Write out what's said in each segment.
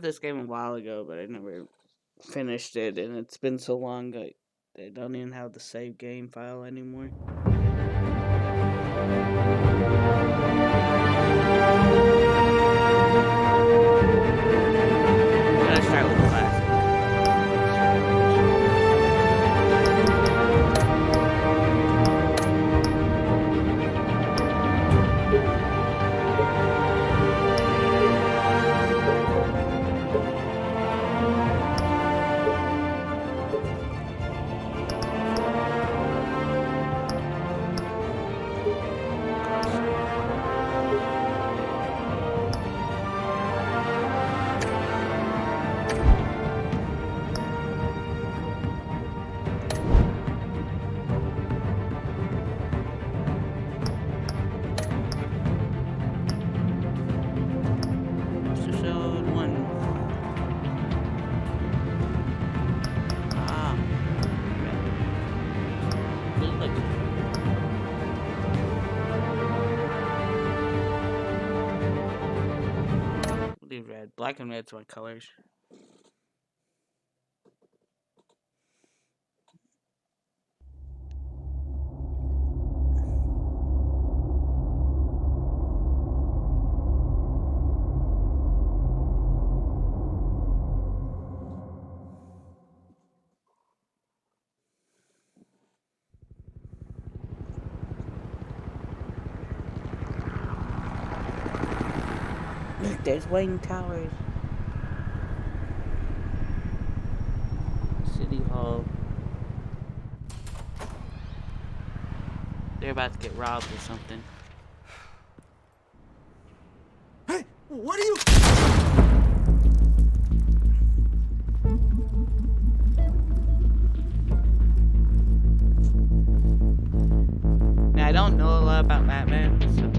this game a while ago, but I never finished it, and it's been so long I don't even have the save game file anymore. Let's start with the classic. Red. Black and red's my colors. Look, there's Wayne Towers. City Hall. They're about to get robbed or something. Hey, what are you? Now, I don't know a lot about Batman, so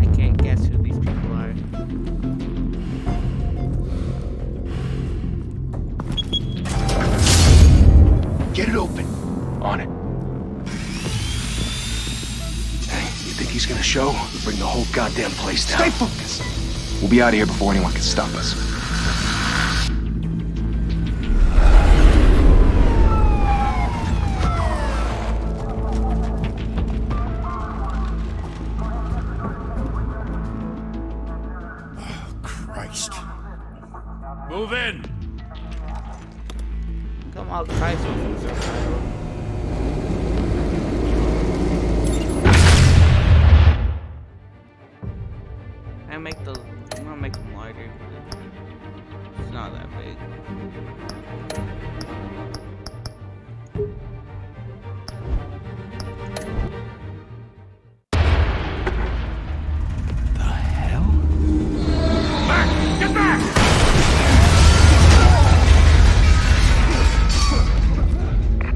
I can't guess who these people are. Get it open. On it. Hey, you think he's gonna show? We'll bring the whole goddamn place down. Stay focused. We'll be out of here before anyone can stop us. Oh, Christ. Move in. Come on, Christ with these subtitles. I'm gonna make them larger. It's not that big. The hell? Back! Get back!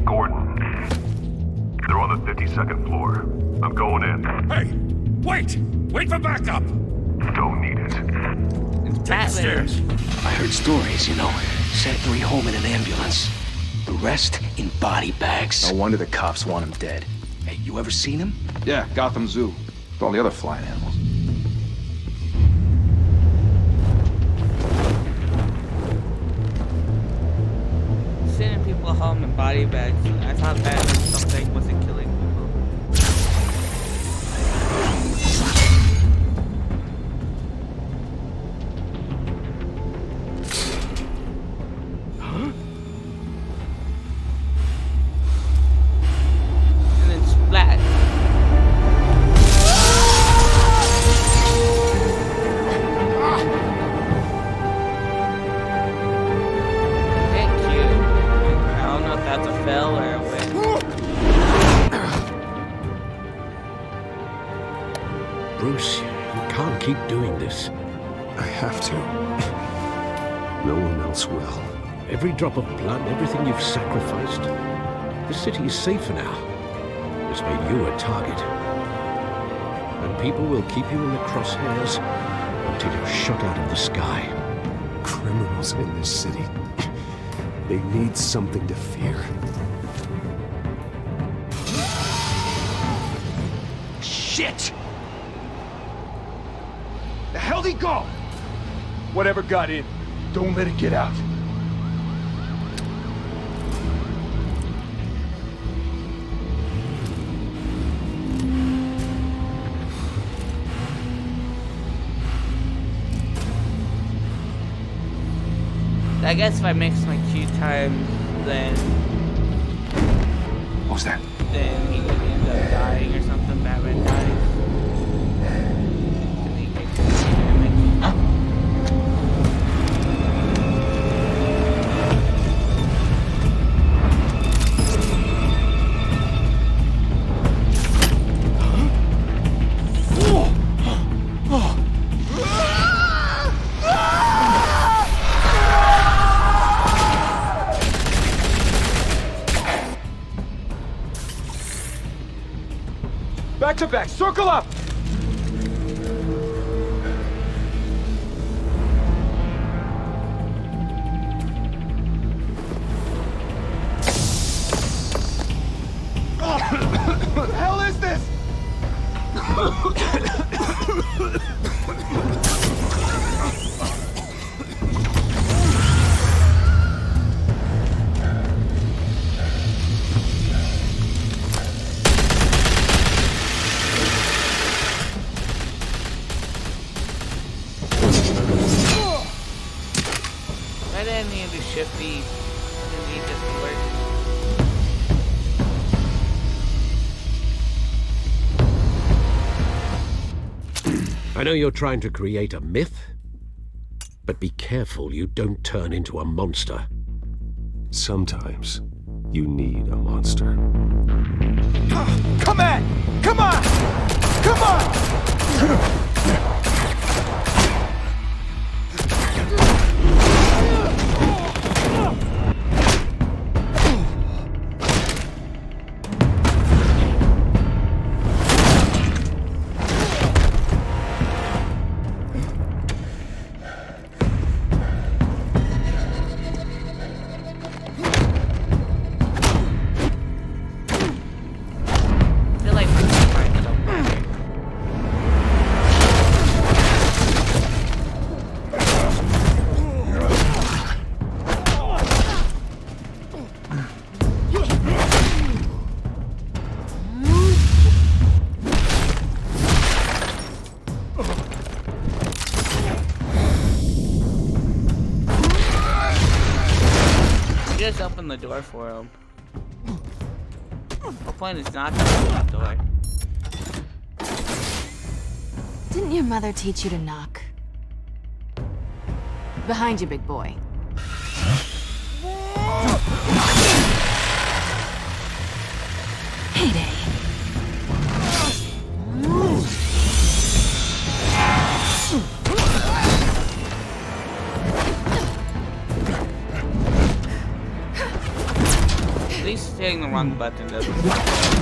Gordon. They're on the 52nd floor. I'm going in. Hey! Wait! Wait for backup! Don't need it. It's Take the Batman. stairs. I heard stories, you know. Sent 3 home in an ambulance. The rest in body bags. No wonder the cops want him dead. Hey, you ever seen him? Yeah, Gotham Zoo. With all the other flying animals. Sending people home in body bags. I thought Batman something wasn't killing people. And then splat. Thank you. I don't know if that's a fail or a win. Bruce, you can't keep doing this. I have to. No one else will. Every drop of blood, everything you've sacrificed. The city is safer now. It's made you a target. And people will keep you in the crosshairs until you're shot out of the sky. Criminals in this city. They need something to fear. Shit! The hell'd he go? Whatever got in, don't let it get out. I guess if I mix my queue times, then What was that? he would end up dying or something. Batman dies. And he takes damage. Back to back, circle up! What the hell is this? I didn't need to shifty. I didn't need this to work. I know you're trying to create a myth, but be careful you don't turn into a monster. Sometimes you need a monster. Come on! Come on! Come on! I feel like my fight so bad. Just open the door for him. The point is not to open the door. Didn't your mother teach you to knock? Behind you, big boy. Heyday. At least hitting the wrong button doesn't stop the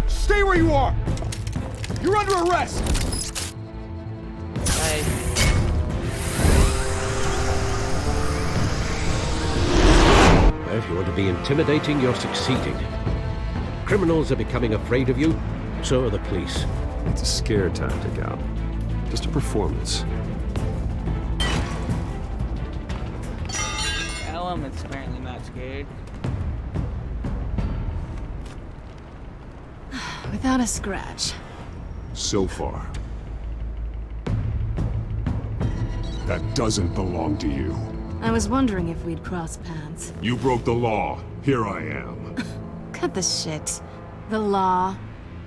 Stay where you are! You're under arrest! If you want to be intimidating, you're succeeding. Criminals are becoming afraid of you, so are the police. It's a scare tactic, Al. Just a performance. Element's apparently not scared. Without a scratch. So far. That doesn't belong to you. I was wondering if we'd cross paths. You broke the law. Here I am. Cut the shit. The law.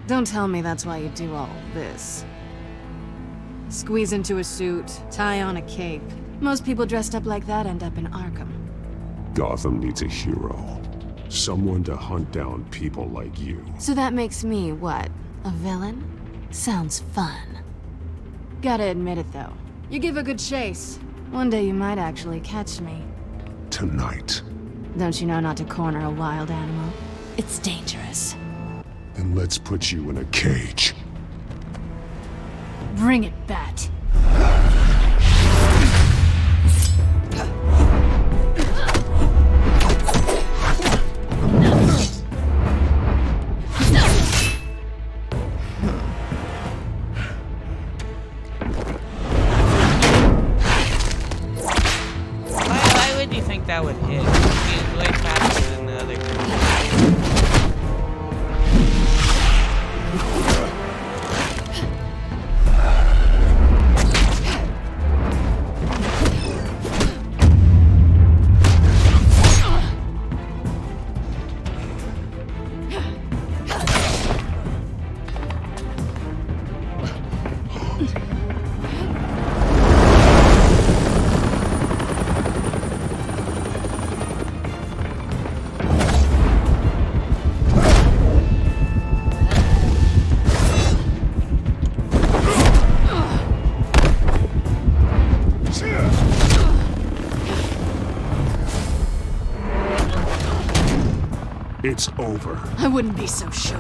Don't tell me that's why you do all this. Squeeze into a suit, tie on a cape. Most people dressed up like that end up in Arkham. Gotham needs a hero. Someone to hunt down people like you. So that makes me, what, a villain? Sounds fun. Gotta admit it, though. You give a good chase. One day you might actually catch me. Tonight. Don't you know not to corner a wild animal? It's dangerous. Then let's put you in a cage. Bring it, Bat. that would hit. He's way faster than the other guy. It's over. I wouldn't be so sure.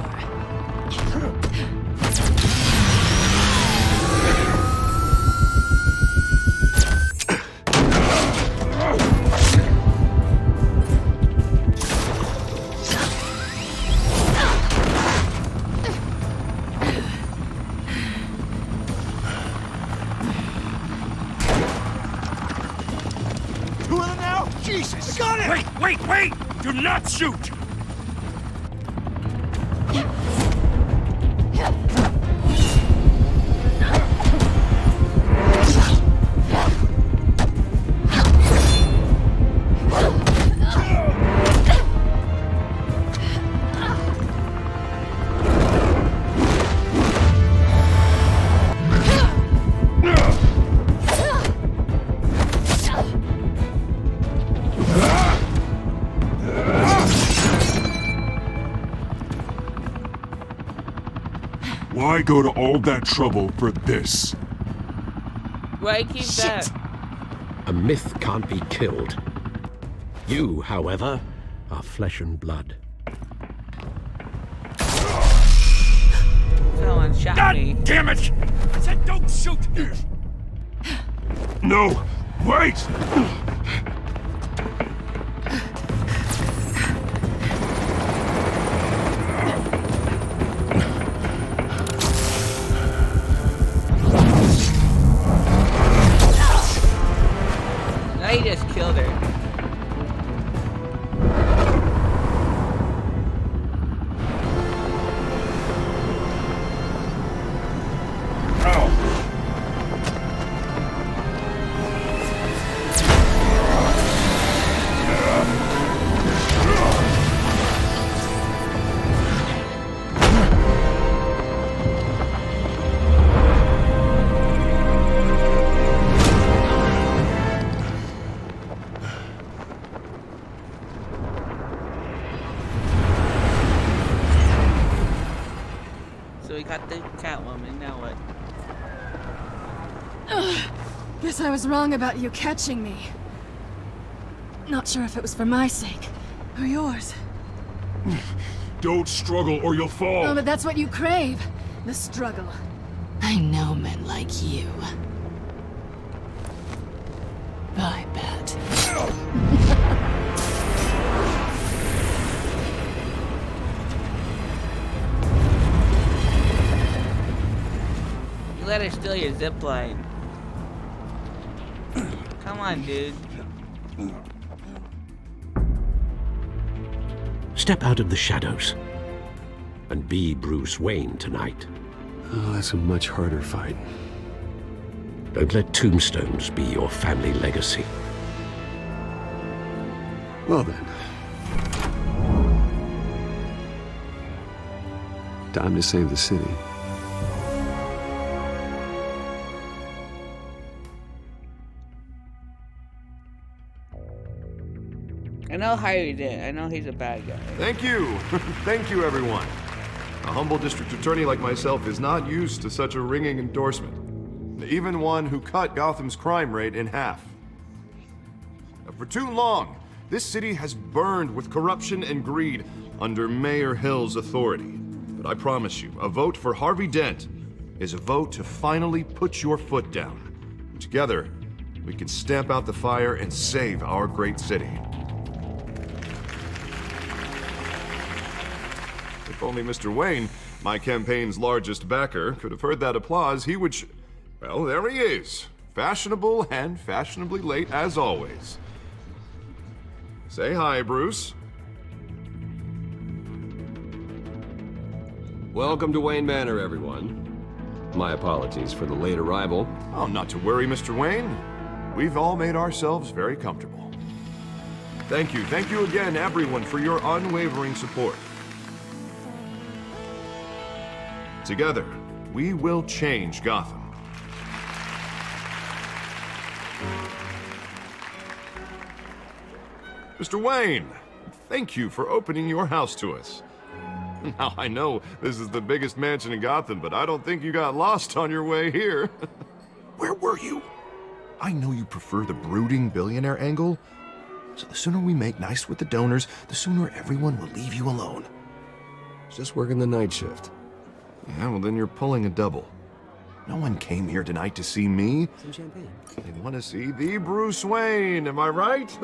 Two of them now? Jesus! Got it! Wait! Do not shoot! Why go to all that trouble for this? Why keep that? A myth can't be killed. You, however, are flesh and blood. Someone shot me. God damn it! I said don't shoot! No! Wait! Now he just killed her. So we got the Catwoman, now what? Guess I was wrong about you catching me. Not sure if it was for my sake or yours. Don't struggle or you'll fall! Oh, but that's what you crave. The struggle. I know men like you. I bet. You let her steal your zip line. Come on, dude. Step out of the shadows and be Bruce Wayne tonight. Oh, that's a much harder fight. Don't let tombstones be your family legacy. Well then. Time to save the city. I know Harry did. I know he's a bad guy. Thank you. Thank you, everyone. A humble district attorney like myself is not used to such a ringing endorsement. Even one who cut Gotham's crime rate in half. For too long, this city has burned with corruption and greed under Mayor Hill's authority. But I promise you, a vote for Harvey Dent is a vote to finally put your foot down. Together, we can stamp out the fire and save our great city. If only Mr. Wayne, my campaign's largest backer, could have heard that applause, he would well, there he is. Fashionable and fashionably late as always. Say hi, Bruce. Welcome to Wayne Manor, everyone. My apologies for the late arrival. Oh, not to worry, Mr. Wayne. We've all made ourselves very comfortable. Thank you again, everyone, for your unwavering support. Together, we will change Gotham. Mr. Wayne, thank you for opening your house to us. Now, I know this is the biggest mansion in Gotham, but I don't think you got lost on your way here. Where were you? I know you prefer the brooding billionaire angle, so the sooner we make nice with the donors, the sooner everyone will leave you alone. Just working the night shift. Yeah, well then you're pulling a double. No one came here tonight to see me. Some champagne. They want to see the Bruce Wayne, am I right?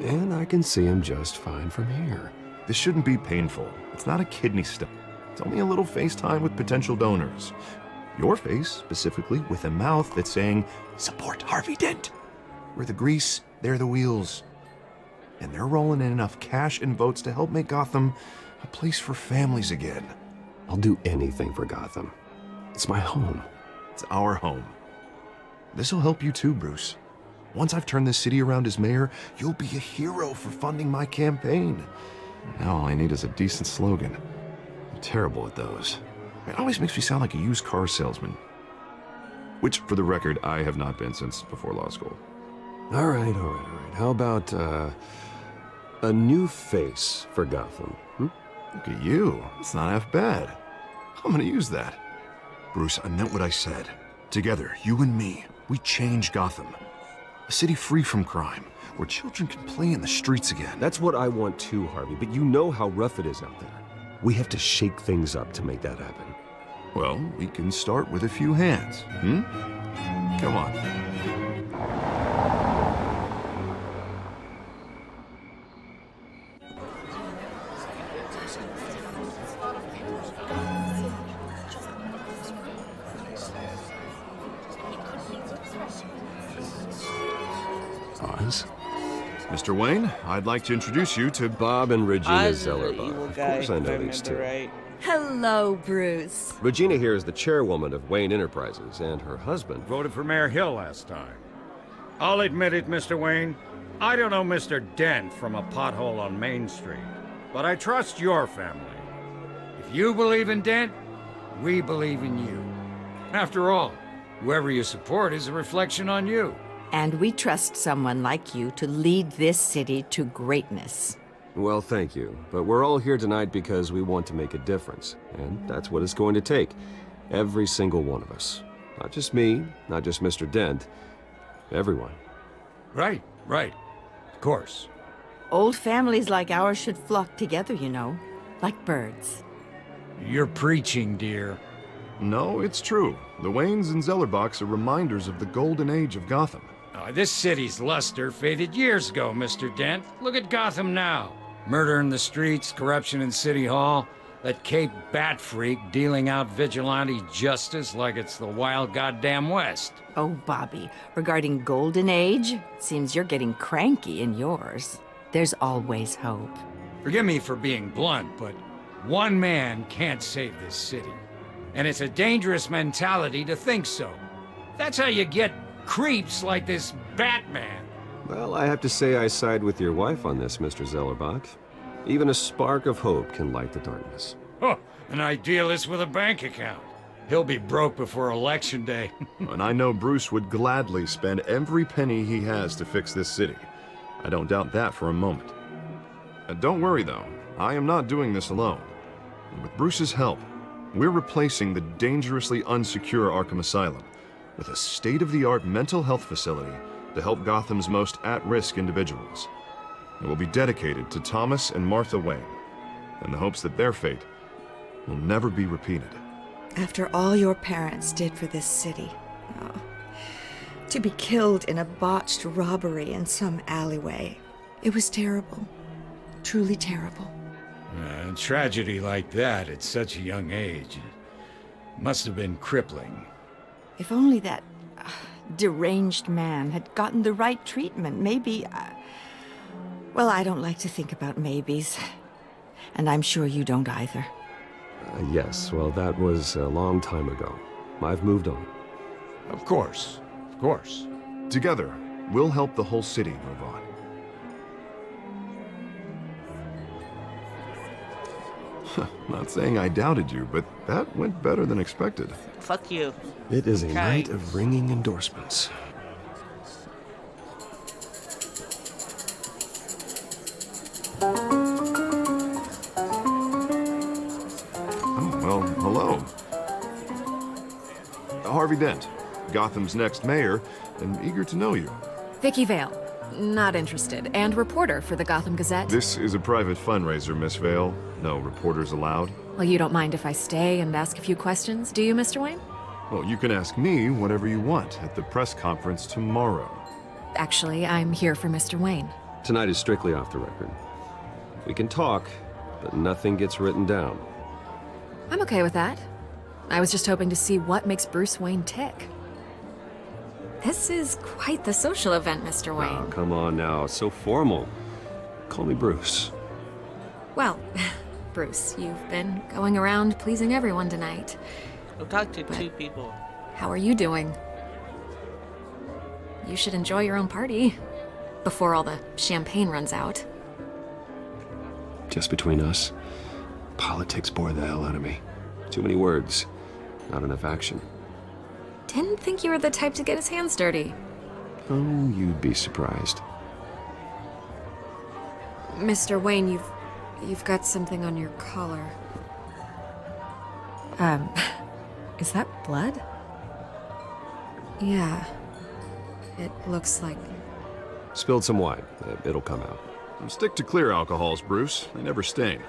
And I can see him just fine from here. This shouldn't be painful. It's not a kidney stone. It's only a little FaceTime with potential donors. Your face, specifically, with a mouth that's saying, support Harvey Dent. We're the grease, they're the wheels. And they're rolling in enough cash and votes to help make Gotham a place for families again. I'll do anything for Gotham. It's my home. It's our home. This'll help you too, Bruce. Once I've turned this city around as mayor, you'll be a hero for funding my campaign. Now all I need is a decent slogan. I'm terrible at those. It always makes me sound like a used car salesman. Which, for the record, I have not been since before law school. All right. How about, a new face for Gotham, Look at you. It's not half bad. I'm gonna use that. Bruce, I meant what I said. Together, you and me, we change Gotham. A city free from crime, where children can play in the streets again. That's what I want too, Harvey, but you know how rough it is out there. We have to shake things up to make that happen. Well, we can start with a few hands, Come on. Oz? Mr. Wayne, I'd like to introduce you to Bob and Regina Oz is the Zellerbach. evil Of guy, course I if know these two. remember right. Hello, Bruce. Regina here is the chairwoman of Wayne Enterprises, and her husband... Voted for Mayor Hill last time. I'll admit it, Mr. Wayne. I don't know Mr. Dent from a pothole on Main Street, but I trust your family. If you believe in Dent, we believe in you. After all, whoever you support is a reflection on you. And we trust someone like you to lead this city to greatness. Well, thank you. But we're all here tonight because we want to make a difference. And that's what it's going to take. Every single one of us. Not just me, not just Mr. Dent. Everyone. Right. Of course. Old families like ours should flock together, you know, like birds. You're preaching, dear. No, it's true. The Waynes and Zellerbachs are reminders of the golden age of Gotham. This city's luster faded years ago, Mr. Dent. Look at Gotham now. Murder in the streets, corruption in City Hall, that Cape Bat freak dealing out vigilante justice like it's the wild goddamn West. Oh, Bobby, regarding Golden Age, it seems you're getting cranky in yours. There's always hope. Forgive me for being blunt, but one man can't save this city. And it's a dangerous mentality to think so. That's how you get creeps like this Batman. Well, I have to say I side with your wife on this, Mr. Zellerbach. Even a spark of hope can light the darkness. Oh, an idealist with a bank account. He'll be broke before Election Day. And I know Bruce would gladly spend every penny he has to fix this city. I don't doubt that for a moment. Don't worry, though. I am not doing this alone. With Bruce's help, we're replacing the dangerously unsecure Arkham Asylum with a state-of-the-art mental health facility to help Gotham's most at-risk individuals. It will be dedicated to Thomas and Martha Wayne, in the hopes that their fate will never be repeated. After all your parents did for this city, to be killed in a botched robbery in some alleyway, it was terrible. Truly terrible. A tragedy like that at such a young age must have been crippling. If only that deranged man had gotten the right treatment, maybe... Well, I don't like to think about maybes. And I'm sure you don't either. Yes, well, that was a long time ago. I've moved on. Of course. Of course. Together, we'll help the whole city move on. Not saying I doubted you, but that went better than expected. Fuck you. It is a Okay. night of ringing endorsements. Oh, well, hello. Harvey Dent, Gotham's next mayor, and eager to know you. Vicky Vale. Not interested. And reporter for the Gotham Gazette. This is a private fundraiser, Miss Vale. No reporters allowed. Well, you don't mind if I stay and ask a few questions, do you, Mr. Wayne? Well, you can ask me whatever you want at the press conference tomorrow. Actually, I'm here for Mr. Wayne. Tonight is strictly off the record. We can talk, but nothing gets written down. I'm okay with that. I was just hoping to see what makes Bruce Wayne tick. This is quite the social event, Mr. Wayne. Oh, come on now, so formal. Call me Bruce. Well, Bruce, you've been going around pleasing everyone tonight. I'll talk to two people. How are you doing? You should enjoy your own party before all the champagne runs out. Just between us, politics bore the hell out of me. Too many words, not enough action. Didn't think you were the type to get his hands dirty. Oh, you'd be surprised. Mr. Wayne, you've got something on your collar. Is that blood? Yeah. It looks like... Spilled some wine. It'll come out. And stick to clear alcohols, Bruce. They never stain.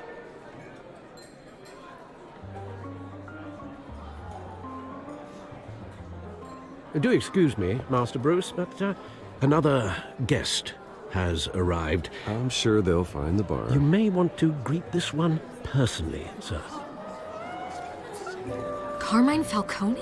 Do excuse me, Master Bruce, but another guest has arrived. I'm sure they'll find the bar. You may want to greet this one personally, sir. Carmine Falcone?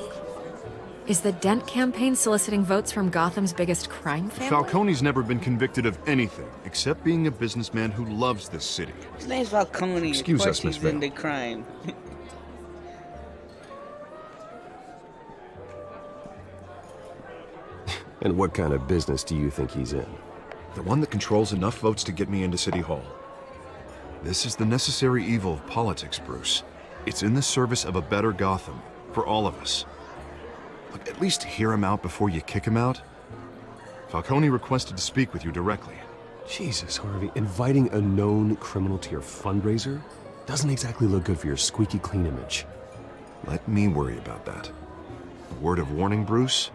Is the Dent campaign soliciting votes from Gotham's biggest crime family? Falcone's never been convicted of anything except being a businessman who loves this city. His name's Falcone. Excuse of course us, Miss he's Vale. into crime. And what kind of business do you think he's in? The one that controls enough votes to get me into City Hall. This is the necessary evil of politics, Bruce. It's in the service of a better Gotham, for all of us. Look, at least hear him out before you kick him out. Falcone requested to speak with you directly. Jesus, Harvey, inviting a known criminal to your fundraiser doesn't exactly look good for your squeaky clean image. Let me worry about that. A word of warning, Bruce?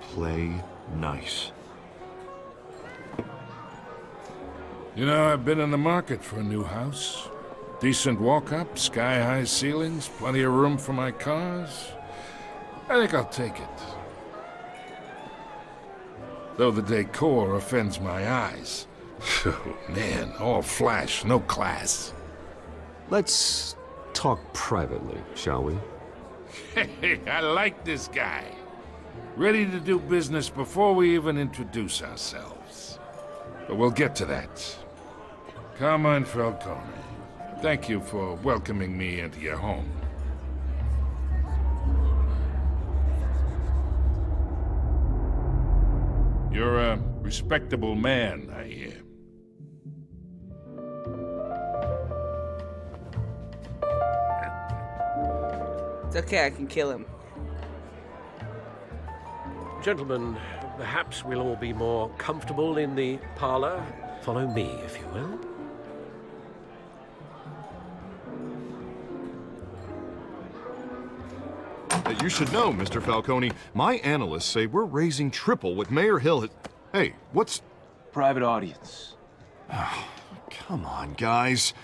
Play nice. You know, I've been in the market for a new house. Decent walk-up, sky-high ceilings, plenty of room for my cars. I think I'll take it. Though the decor offends my eyes. Oh, man, all flash, no class. Let's talk privately, shall we? Hey, I like this guy. Ready to do business before we even introduce ourselves. But we'll get to that. Carmine Falcone, thank you for welcoming me into your home. You're a respectable man, I hear. It's okay, I can kill him. Gentlemen, perhaps we'll all be more comfortable in the parlor. Follow me, if you will. You should know, Mr. Falcone, my analysts say we're raising triple what Mayor Hill has... Hey, what's... Private audience. Come on, guys.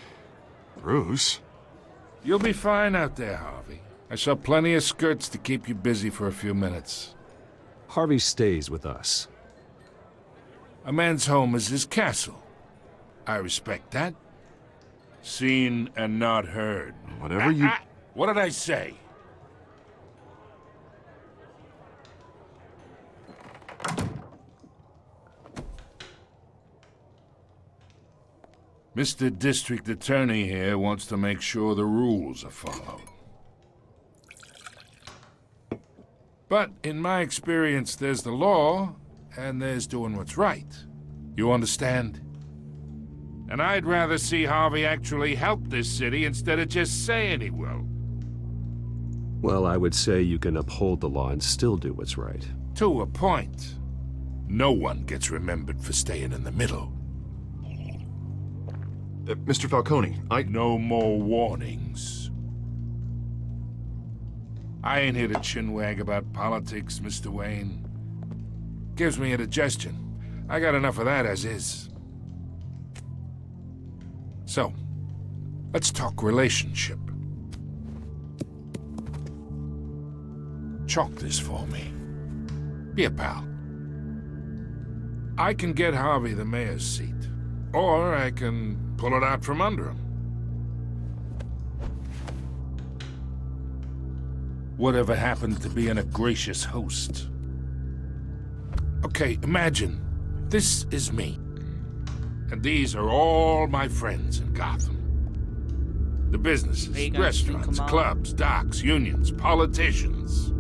Bruce? You'll be fine out there, Harvey. I saw plenty of skirts to keep you busy for a few minutes. Harvey stays with us. A man's home is his castle. I respect that. Seen and not heard. Whatever you... What did I say? Mr. District Attorney here wants to make sure the rules are followed. But in my experience, there's the law, and there's doing what's right. You understand? And I'd rather see Harvey actually help this city instead of just saying he will. Well, I would say you can uphold the law and still do what's right. To a point. No one gets remembered for staying in the middle. Mr. Falcone, No more warnings. I ain't here to chinwag about politics, Mr. Wayne. Gives me indigestion. I got enough of that as is. So, let's talk relationship. Chalk this for me. Be a pal. I can get Harvey the mayor's seat, or I can pull it out from under him. Whatever happened to being a gracious host? Okay, imagine, this is me. And these are all my friends in Gotham. The businesses, restaurants, clubs, docks, unions, politicians.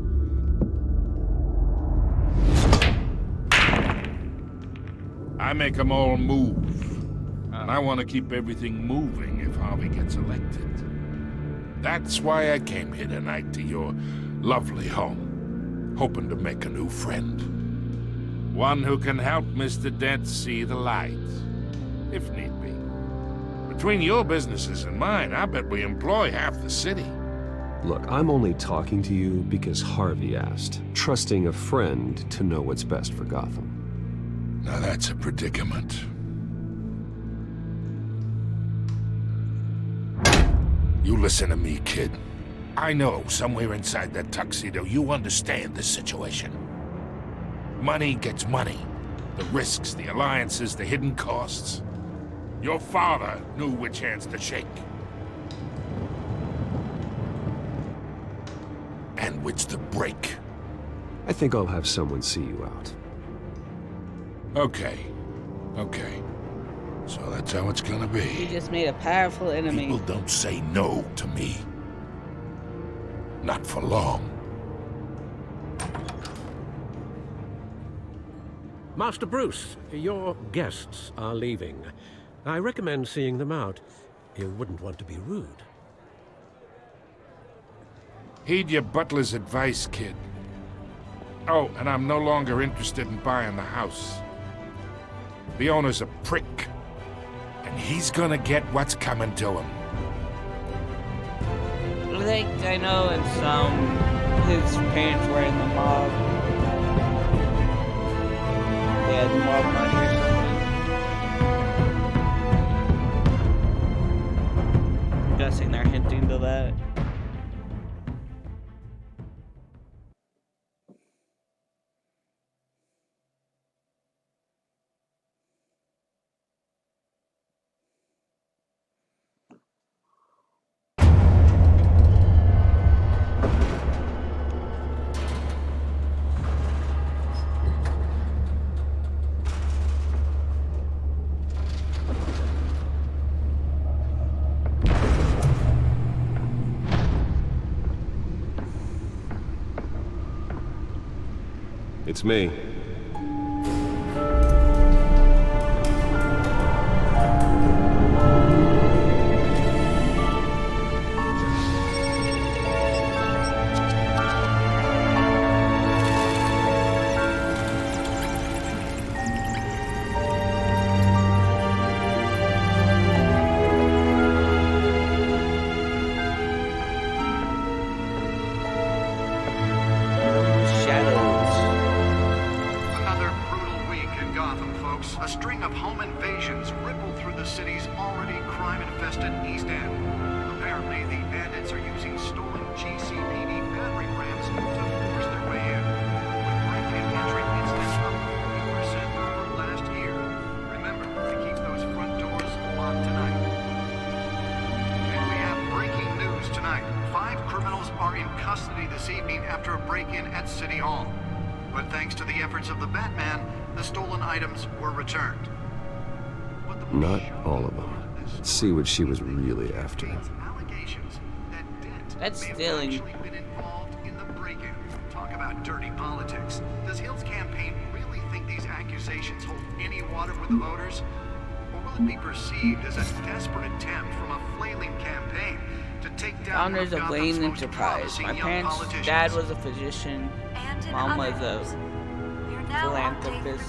I make them all move. And I want to keep everything moving if Harvey gets elected. That's why I came here tonight to your lovely home, hoping to make a new friend. One who can help Mr. Dent see the light, if need be. Between your businesses and mine, I bet we employ half the city. Look, I'm only talking to you because Harvey asked, trusting a friend to know what's best for Gotham. Now that's a predicament. You listen to me, kid. I know somewhere inside that tuxedo you understand the situation. Money gets money. The risks, the alliances, the hidden costs. Your father knew which hands to shake. And which to break. I think I'll have someone see you out. Okay. So that's how it's gonna be. You just made a powerful enemy. People don't say no to me. Not for long. Master Bruce, your guests are leaving. I recommend seeing them out. You wouldn't want to be rude. Heed your butler's advice, kid. Oh, and I'm no longer interested in buying the house. The owner's a prick. And he's gonna get what's coming to him. I think I know in some, his parents were in the mob. They had mob money or something. I'm guessing they're hinting to that. It's me. Not all of them. Let's see what she was really after. That's stealing. Talk about dirty politics. Does Hill's campaign really think these accusations hold any water with the voters? Or will it be perceived as a desperate attempt from a flailing campaign to take down Founders of Wayne Enterprise. My parents' dad was a physician. Mom was a philanthropist.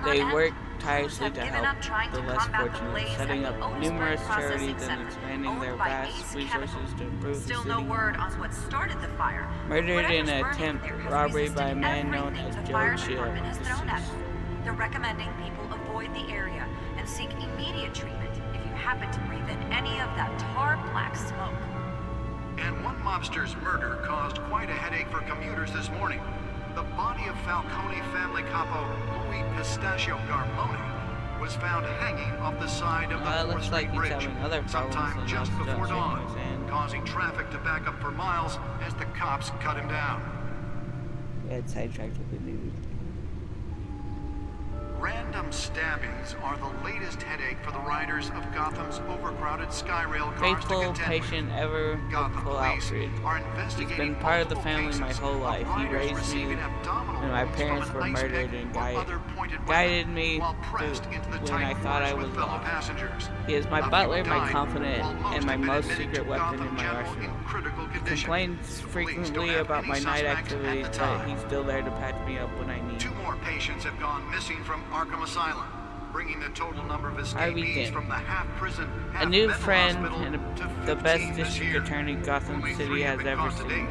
They worked tirelessly to help the less fortunate, setting up numerous charities and expanding their vast resources to improve the city. Murdered in an attempt robbery by a man known as Joe Chill. They're recommending people avoid the area and seek immediate treatment if you happen to breathe in any of that tar black smoke. And one mobster's murder caused quite a headache for commuters this morning. The body of Falcone family capo Louis Pistachio Garmoni was found hanging off the side of the 4th Street Bridge sometime just before dawn, causing traffic to back up for miles as the cops cut him down. Yeah, it's sidetracked with the news. Random stabbings are the latest headache for the riders of Gotham's overcrowded Skyrail cars Faithful, to contend patient, ever hopeful Alfred. He's been part of the family my whole life. He raised me when my parents were murdered and guided me when I thought I was lost. He is my butler, my confidant, and my most secret weapon in my arsenal. He complains frequently about my night activities, but he's still there to patch me up when I need. 2 more patients have gone missing from Arkham Asylum, bringing the total number of escapees from the half-prison, a new half-mental friend hospital and to the best 15 this district year. attorney Gotham Only City 3 has have been ever caught to seen. date,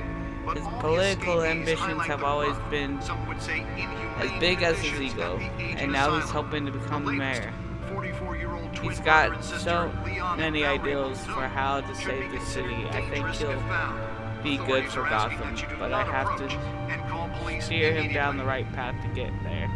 but His all the political escapees ambitions highlight have the always rough, been some would say as inhumane big as his conditions ego, at the aging and now he's asylum. hoping to become The the latest, mayor. 44-year-old twin He's brother and got sister, so Leon many and Valerie ideals Monzo, for how to should save be the city. considered I think dangerous he'll if found. be good Authorities for are asking Gotham, that you do but I not have approach and call to police steer him down the immediately. right path to get there.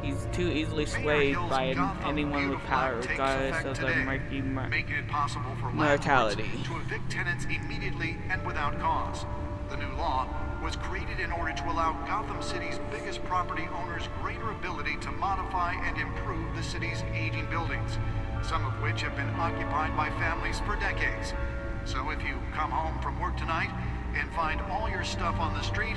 He's too easily swayed by anyone with power, regardless of their murky making it possible for mortality. landlords to evict tenants immediately and without cause. The new law was created in order to allow Gotham City's biggest property owners greater ability to modify and improve the city's aging buildings, some of which have been occupied by families for decades. So if you come home from work tonight and find all your stuff on the street,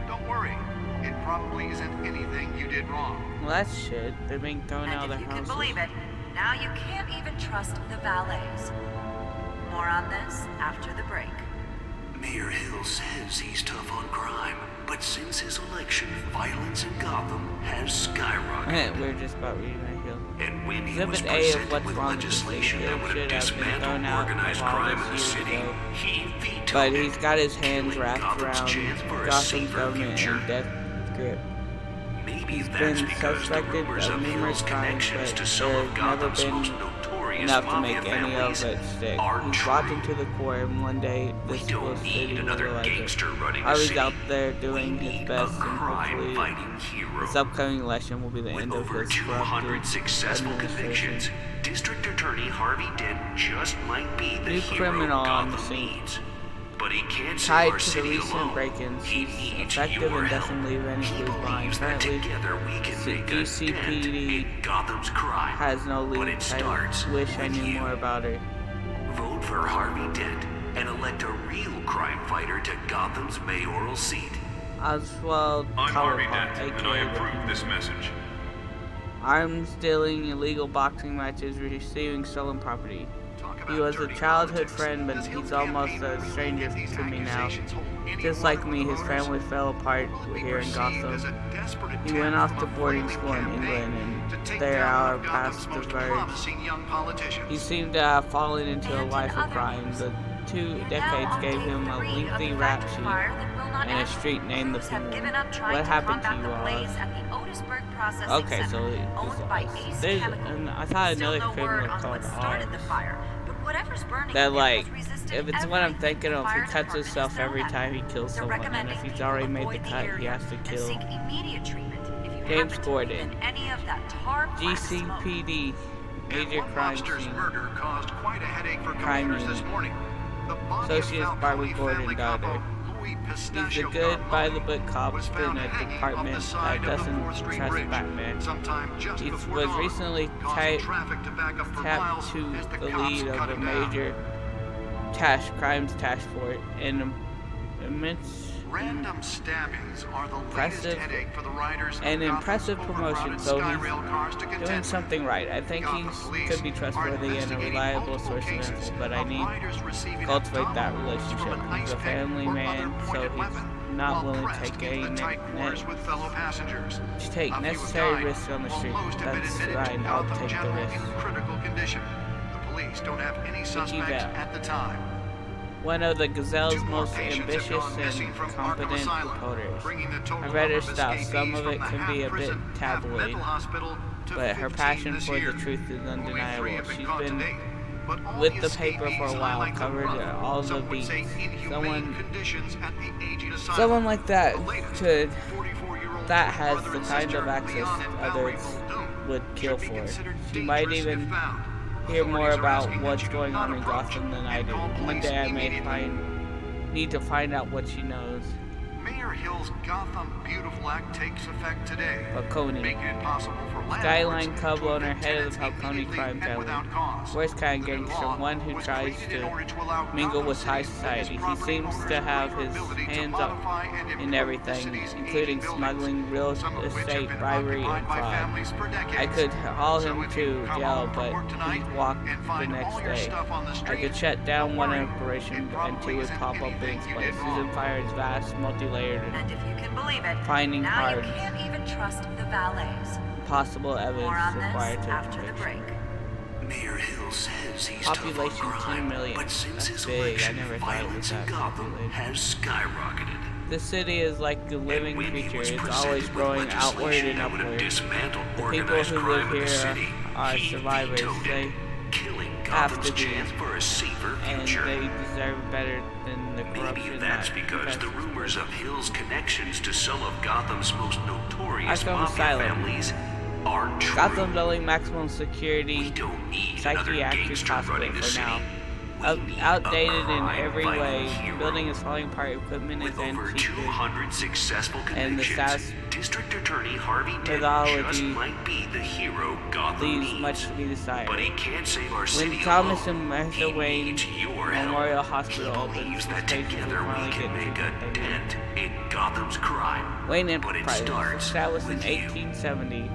don't worry. It probably isn't anything you did wrong. Well, that's shit. They're being thrown out of their If you can houses. believe it, now you can't even trust the valets. More on this after the break. Mayor Hill says he's tough on crime, but since his election, violence in Gotham has skyrocketed. We're just about reading that hill. And when he was Exhibit A of presented what's with wrong with the legislation that would have should have been dismantled thrown out organized of all crime this in the years city, ago. he vetoed But it, he's got his hands killing wrapped Gotham's around chance for a Gotham's safer government future. and death grip. Maybe He's that's been because the suspected rumors of of numerous Hill's crimes, connections but to some there's of never Gotham's been most notorious enough to mafia make any of families it stick. are He's true. rotten to the core, and one day this We will don't city need will another realize it. gangster running the Harvey's city. out there doing We his need best, a and hopefully crime-fighting hero. this upcoming election will be the With end of over his 200 corrupted successful administration. convictions, District Attorney Harvey Dent just might be the New hero criminal on the Gotham scene. needs. But he can't save Tied our to the city recent alone. break-ins, He he's needs effective your and help. doesn't leave any He clues behind. believes that Currently, together we can make a dent GCPD in Gotham's crime. has no But lead. it starts I wish I with knew you. more about her. Vote for Harvey Dent and elect a real crime fighter to Gotham's mayoral seat. Oswald I'm Harvey Dent, Cobblepot, and I aka approve this message. arms dealing, illegal boxing matches, receiving stolen property. He was a childhood friend, but he's almost a stranger to me now. Just like me, his family fell apart here in Gotham. He went off to boarding school in England, and there our paths diverged. He seemed to have fallen into a life of crime. The 2 decades gave him a lengthy rap sheet and a street named the Penguin. What happened to you all? Okay, so there's, and I thought another criminal called Arms. That, like, if it's what I'm thinking of, he cuts himself every time he kills someone, and if he's already made the cut, he has to kill. James Gordon, GCPD, major crime scene. Murder caused quite a headache for Crime commuters unit. this morning. The body of Associate Falcone Barbara Gordon, family daughter. capo He's a good, by-the-book cop in a department that doesn't trust Batman. He was recently tapped to the lead of a major crimes task force and Random stabbings are the latest headache for the riders of impressive Gotham's promotion, overcrowded so Skyrail cars to he's contend doing something right. I think he could be trustworthy and a reliable source of info, but I need to cultivate that relationship. He's a family man, so he's not willing to take necessary risks on the street. That's fine, I'll take the risk. Critical condition. The police don't have any suspects at the time. One of the Gazelle's most ambitious and competent reporters. I read her stuff. Some of it can be a bit tabloid, but her passion for the truth is undeniable. She's been with the paper for a while, covered all the beats. Someone like that has the kind of access others would kill for. She might even hear more about what's going on in Gotham than I do. One day I may need to find out what she knows. Mayor Hill's Gotham Beautiful Act takes effect today, Falcone. making it possible for Skyline Cub owner, head of the Falcone crime family. Worst kind of gangster, one who tries to mingle with high society. He seems to have his hands up in everything, including smuggling, real estate, bribery, and fraud. I could haul him to jail, but he'd walk the next day. I could shut down one operation and two would pop up in its place. His empire is vast, multi-layered, And if you can believe it, finding now hard. you can't even trust the valets. Possible evidence More on required this to after the break. Mayor Hill says he's Population tough on 2 crime, million. but since That's his big. I election, never thought it was violence in that Gotham populated. has skyrocketed. This city is like a living When he creature. was It's presented always with growing outward legislation and that would have upward. dismantled The people organized who crime live in the here city, are he survivors. vetoed They it, killing have Gotham's to be, chance for a safer and future. they deserve better than the corruption. Maybe that's because the rumors of Hill's connections to some of Gotham's most notorious Arkham mafia Asylum. families aren't true. Gotham's only maximum security psychiatric gangster hospital running the for city. now. Outdated in every crime-fighting way. hero. Building is falling apart. Equipment is With over 200 successful and the convictions, District Attorney Harvey Dent methodology just might be the hero Gotham leaves needs. much to be desired. But he can't save our When city Thomas alone. and Martha Wayne Memorial Hospital He opened, believes that patients will together we finally can get make treatment a they need. dent in Gotham's crime. Wayne But it Enterprises, starts established in with you. 1870,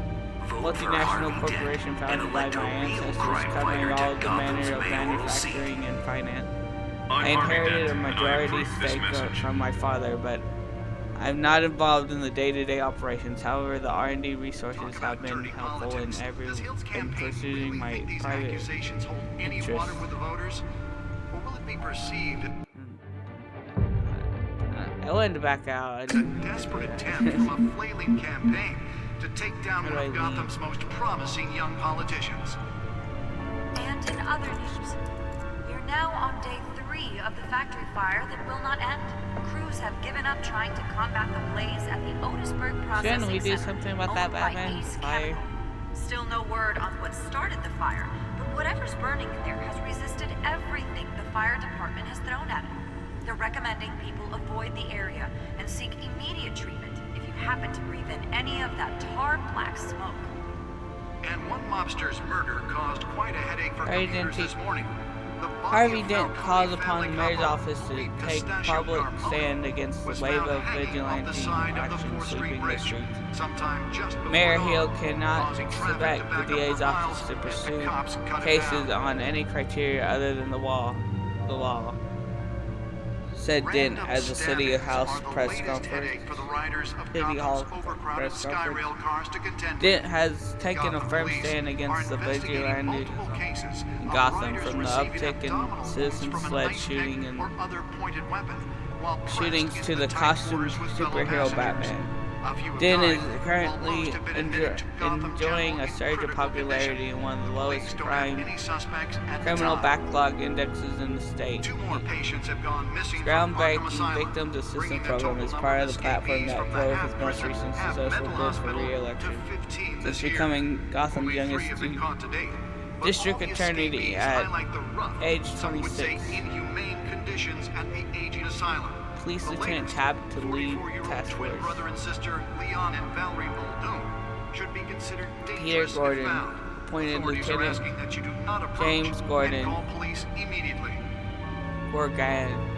Vote for multinational Harvey corporation Dent founded and by elect a my real ancestors, crime covering fighter all to the Gotham's manner of mayoral seat. manufacturing and finance. I'm I Harvey inherited Dent, a and I majority approve this stake message. from my father, but I'm not involved in the day-to-day operations. However, the R&D resources have been helpful in pursuing my private Accusations hold any interests. water with the voters, or will it be perceived I wanted to back out. as a desperate attempt from a flailing campaign to take down How do one I of Gotham's most promising young politicians? And in other news, you're now on day 3 of the factory fire that will not end. Crews have given up trying to combat the blaze at the Otisburg processing Shouldn't we do center, something about that, owned by Batman? Ace Fire. Chemical. Still no word on what started the fire, but whatever's burning in there has resisted everything the fire department has thrown at it. They're recommending people avoid the area and seek immediate treatment if you happen to breathe in any of that tar black smoke. And one mobster's murder caused quite a headache for Harvey commuters Dent this morning. The body Harvey of Dent Falcone calls upon family the mayor's couple, office to Lee take Pistachio public Carmona, stand against was the wave found of hanging off vigilante the side of the action 4th Street sweeping the Bridge streets. sometime just before Mayor dawn, Hill cannot causing traffic expect to the back up DA's for office miles to as the pursue cops cut it cases down. on any criteria other than the law, said Dent Random at the City stabbings House are the press latest conference. headache for the riders of City Hall Gotham's overcrowded press conference. Skyrail cars to contend Dent with. has taken a Gotham firm police stand against are the investigating vigilante multiple cases in of Gotham, riders from the receiving uptick in abdominal wounds citizen from an sled ice shooting pick and or other pointed weapon, while pressed shootings into to the tight costumed quarters with fellow superhero passengers. Batman. A few have Dent is died, while currently most have been admitted to Gotham enjoying General a in surge of critical popularity condition. and one of the Police lowest don't have crime any suspects at the criminal time. backlog indexes in the state. 2 more patients have gone missing from Arkham Groundbreaking Asylum, Victims bringing Assistance the Program total is number part of of the platform escapees that from the drove his half most prison recent half successful mental bid for hospital re-election, to 15 since this year. becoming Gotham's Only 3 youngest have been caught to date, but district all the attorney escapees at highlight the rough, age some would say 26. inhumane conditions at the aging asylum. Police Lieutenant tapped to lead task force. Brother and sister Leon and Valerie Muldoon should be considered Peter dangerous if Gordon found. appointed Authorities are Lieutenant asking that you do not approach James Gordon and call police immediately. Gorgan.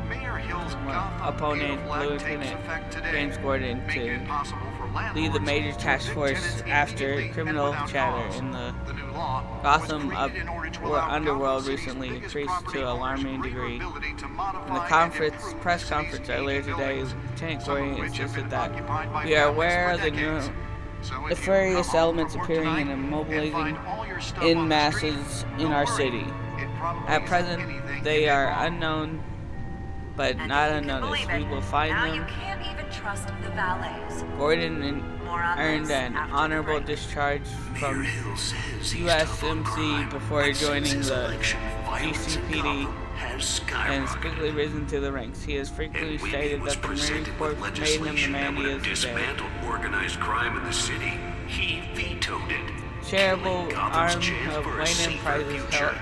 Mayor Hill's Gotham Opponent Act takes Lieutenant effect today, James Gordon making to it possible for lead the landlords major to task evict force tenants after immediately criminal and without chatter cause. in the The new law Gotham was created in order to or allow underworld Gotham City's recently biggest increased property to an owners alarming greater degree. ability to In modify the and conference, improve press the city's conference earlier aging today, buildings, Lieutenant some of Gordon which have insisted been that occupied by we are families aware for of the decades. So if you nefarious come home elements from work appearing tonight and and immobilizing find all your stuff in on the street, masses in don't our worry. city. It probably At isn't present, anything they you did are wrong. unknown, but And not if you can unnoticed. believe We it, will find now them. you can't even trust the valets. Gordon More on earned this an after the honorable break. discharge Mayor from Hill says he's tough on USMC crime, before but since joining his the election, violence in GCPD Gotham has and has skyrocketed. quickly risen to the ranks. He has frequently And when he stated was that the Marine presented Corps with made him the legislation that man he would have is today. dismantled organized crime in the city, he vetoed it. Charitable killing Gotham's arm chance of for a Wayne safer Enterprises future.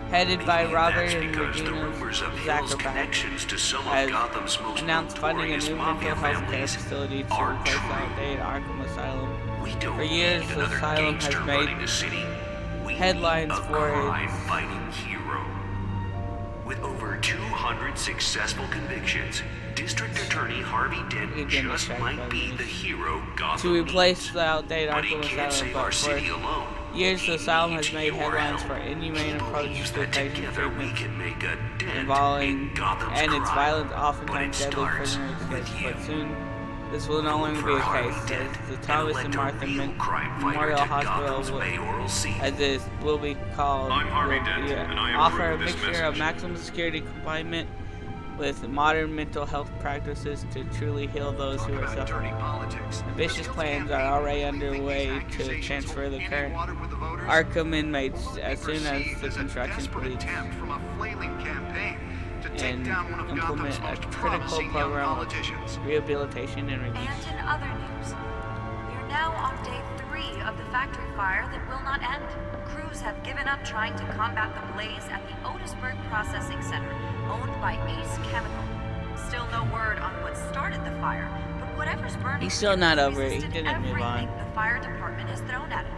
headed by Maybe Robert that's and because the Regina rumors of Hill's Zuckerberg, connections to some of has Gotham's most announced funding a notorious new mafia mental health care families facility to are replace the true. outdated Arkham Asylum. We don't For years, need the another asylum gangster has made running the city. We headlines need a for its crime-fighting hero. With over 200 successful convictions, District Attorney Harvey Dent just might be the hero Gotham to replace needs. the outdated But he Arkham can't Asylum, save our but city for alone. years the asylum has needs made your headlines help. for inhumane He approaches believes to that patient together we treatment can make a dent involving in Gotham's and its crime. violence But oftentimes it deadly starts prisoner with escapes. you. But soon this will no longer For be the Harvey case, Dent, as the and Thomas elect and a Martha real crime fighter Memorial to Hospital, Gotham's mayoral seat. as it will be called, I'm Harvey will Dent, be, and I offer a approve this mixture of message. maximum security confinement with modern mental health practices to truly heal those who are suffering. Ambitious plans are already underway to transfer the current Arkham inmates as soon as the construction completes and implement a critical program of rehabilitation and release. And in other news, we're now on day 3 of the factory fire that will not end. Crews have given up trying to combat the blaze at the Otisburg Processing Center, owned by Ace Chemical. Still no word on what started the fire, but whatever's burning He's still not has over it. He resisted didn't move on. everything the fire department has thrown at it.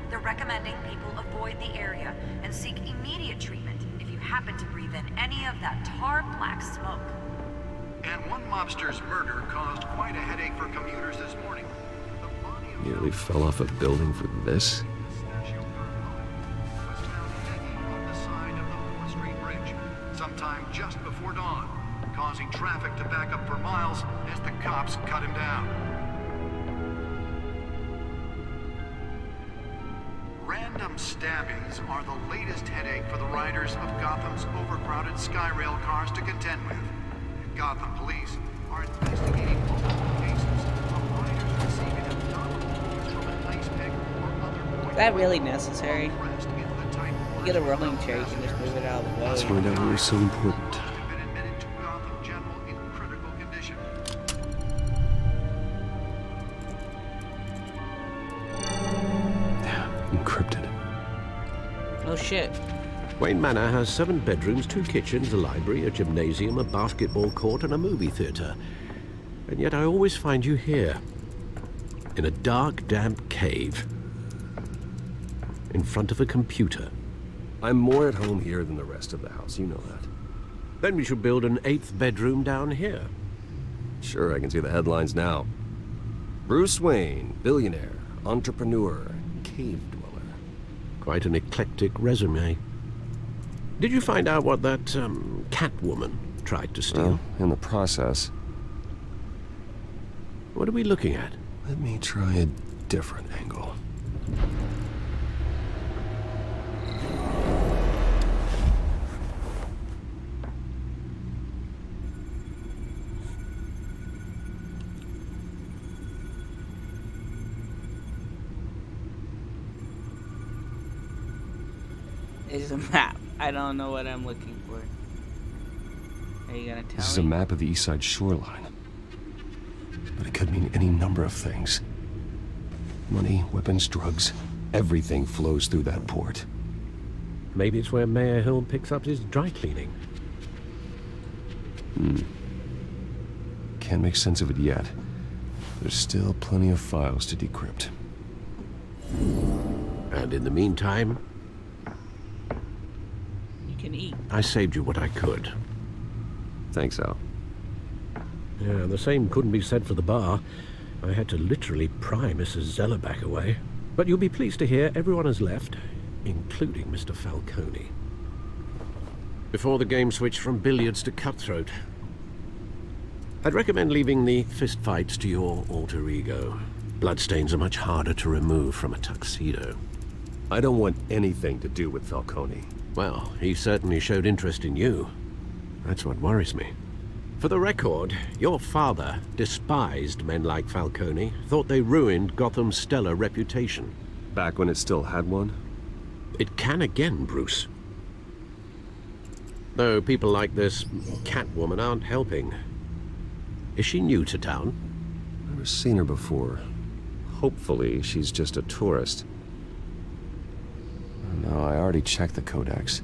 They're recommending people avoid the area and seek immediate treatment if you happen to breathe in any of that tar black smoke. And one mobster's murder caused quite a headache for commuters this morning. Nearly fell off a building for this? Sometime just before dawn, causing traffic to back up for miles as the cops cut him down. Random stabbings are the latest headache for the riders of Gotham's overcrowded Skyrail cars to contend with. Gotham police are investigating multiple cases of riders receiving abdominal wounds from an ice pick or other Is that really necessary? You get a rolling chair, you can just move it out of the way. Let's find out we were so important. Encrypted. Oh shit. Wayne Manor has 7 bedrooms, 2 kitchens, a library, a gymnasium, a basketball court, and a movie theater. And yet I always find you here, in a dark, damp cave, in front of a computer. I'm more at home here than the rest of the house, you know that. Then we should build an 8th bedroom down here. Sure, I can see the headlines now. Bruce Wayne, billionaire, entrepreneur, cave dweller. Quite an eclectic resume. Did you find out what that, Catwoman tried to steal? Well, in the process. What are we looking at? Let me try a different angle. Is a map. I don't know what I'm looking for. Are you gonna tell This is me? a map of the east side shoreline. But it could mean any number of things. Money, weapons, drugs, everything flows through that port. Maybe it's where Mayor Hill picks up his dry cleaning. Can't make sense of it yet. There's still plenty of files to decrypt. And in the meantime, You can eat. I saved you what I could. Thanks, Al. Yeah, the same couldn't be said for the bar. I had to literally pry Mrs. Zeller back away. But you'll be pleased to hear everyone has left, including Mr. Falcone. Before the game switched from billiards to cutthroat. I'd recommend leaving the fistfights to your alter ego. Bloodstains are much harder to remove from a tuxedo. I don't want anything to do with Falcone. Well, he certainly showed interest in you. That's what worries me. For the record, your father despised men like Falcone, thought they ruined Gotham's stellar reputation. Back when it still had one? It can again, Bruce. Though people like this Catwoman aren't helping. Is she new to town? Never seen her before. Hopefully, she's just a tourist. No, I already checked the codex.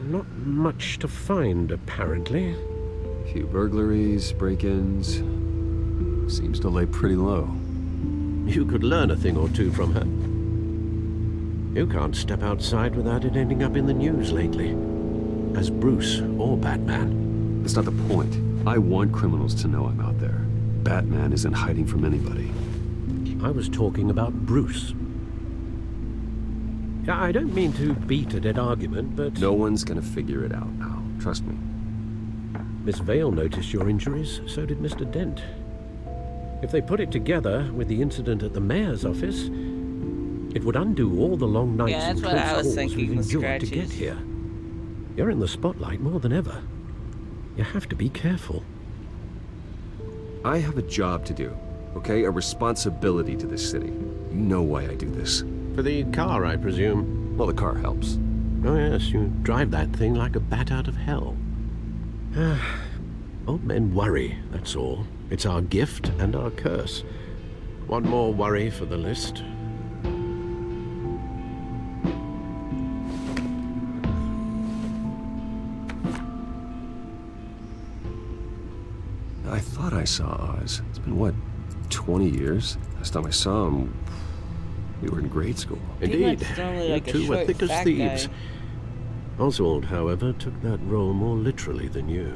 Not much to find, apparently. A few burglaries, break-ins. Seems to lay pretty low. You could learn a thing or two from her. You can't step outside without it ending up in the news lately. As Bruce or Batman. That's not the point. I want criminals to know I'm out there. Batman isn't hiding from anybody. I was talking about Bruce. Yeah, I don't mean to beat a dead argument, but... No one's gonna figure it out now. Trust me. Miss Vale noticed your injuries, so did Mr. Dent. If they put it together with the incident at the mayor's office, it would undo all the long nights and close calls we've endured to get here. You're in the spotlight more than ever. You have to be careful. I have a job to do, okay? A responsibility to this city. You know why I do this. For the car, I presume. Well, the car helps. Oh yes, you drive that thing like a bat out of hell. Old men worry, that's all. It's our gift and our curse. One more worry for the list. I thought I saw Oz. It's been, what, 20 years? Last time I saw him, we were in grade school. Indeed. You two were thick as thieves. guy. Oswald, however, took that role more literally than you.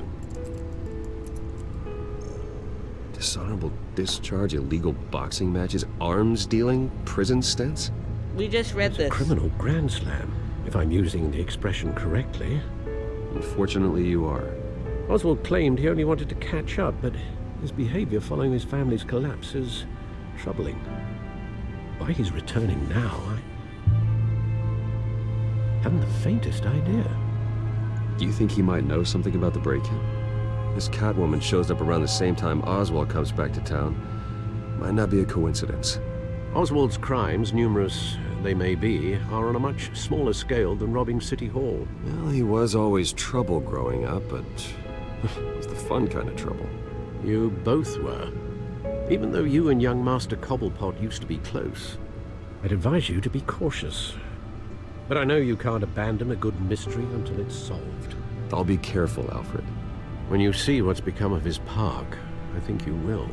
Dishonorable discharge, illegal boxing matches, arms dealing, prison stints? We just read this. Criminal grand slam, if I'm using the expression correctly. Unfortunately, you are. Oswald claimed he only wanted to catch up, but his behavior following his family's collapse is troubling. Why he's returning now, I haven't the faintest idea. Do you think he might know something about the break-in? This Catwoman shows up around the same time Oswald comes back to town. Might not be a coincidence. Oswald's crimes, numerous they may be, are on a much smaller scale than robbing City Hall. Well, he was always trouble growing up, but it was the fun kind of trouble. You both were. Even though you and young Master Cobblepot used to be close, I'd advise you to be cautious. But I know you can't abandon a good mystery until it's solved. I'll be careful, Alfred. When you see what's become of his park, I think you will.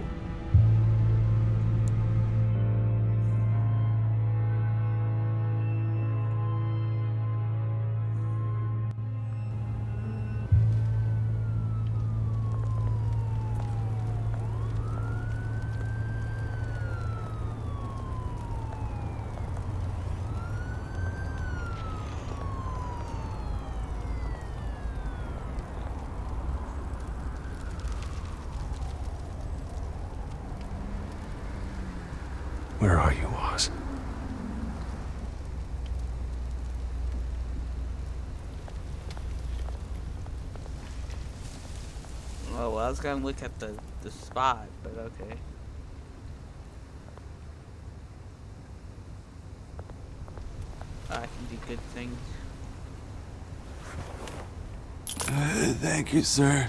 Where are you, Oz? Oh, well, I was gonna look at the spot, but okay. I can do good things. Thank you, sir.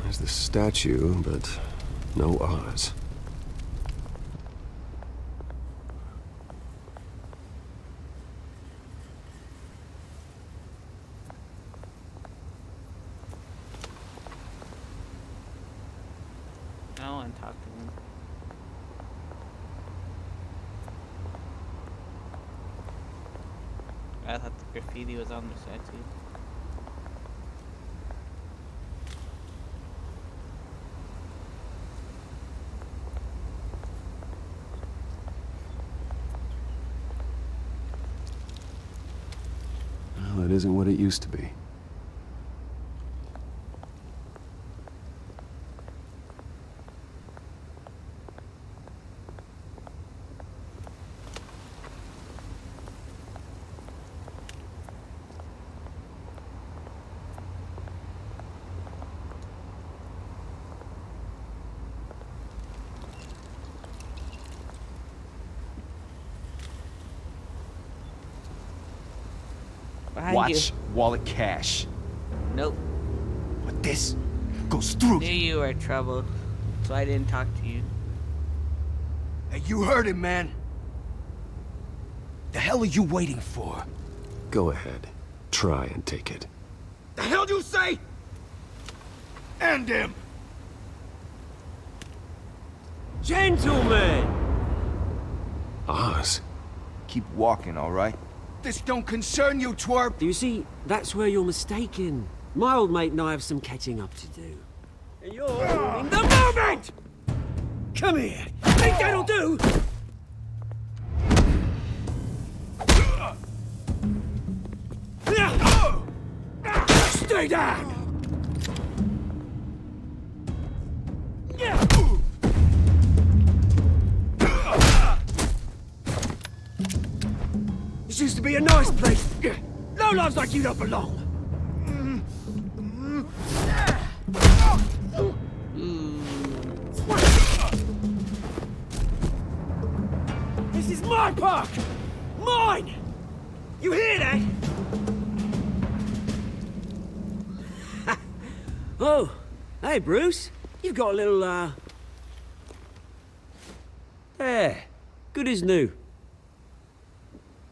There's the statue, but no Oz. I don't want to talk to him. I thought the graffiti was on the statue. Well, it isn't what it used to be. Watch wallet cash. Nope. But this goes through. Knew you were troubled, so I didn't talk to you. Hey, you heard him, man. The hell are you waiting for? Go ahead. Try and take it. The hell do you say? End him! Gentlemen! Oz. Keep walking, all right? This don't concern you, twerp! You see, that's where you're mistaken. My old mate and I have some catching up to do. And you're ruining the moment! Come here! Think that'll do? Stay down! This used to be a nice place. No lives like you don't belong. This is my park! Mine! You hear that? Oh, hey Bruce. You've got a little, There. Good as new.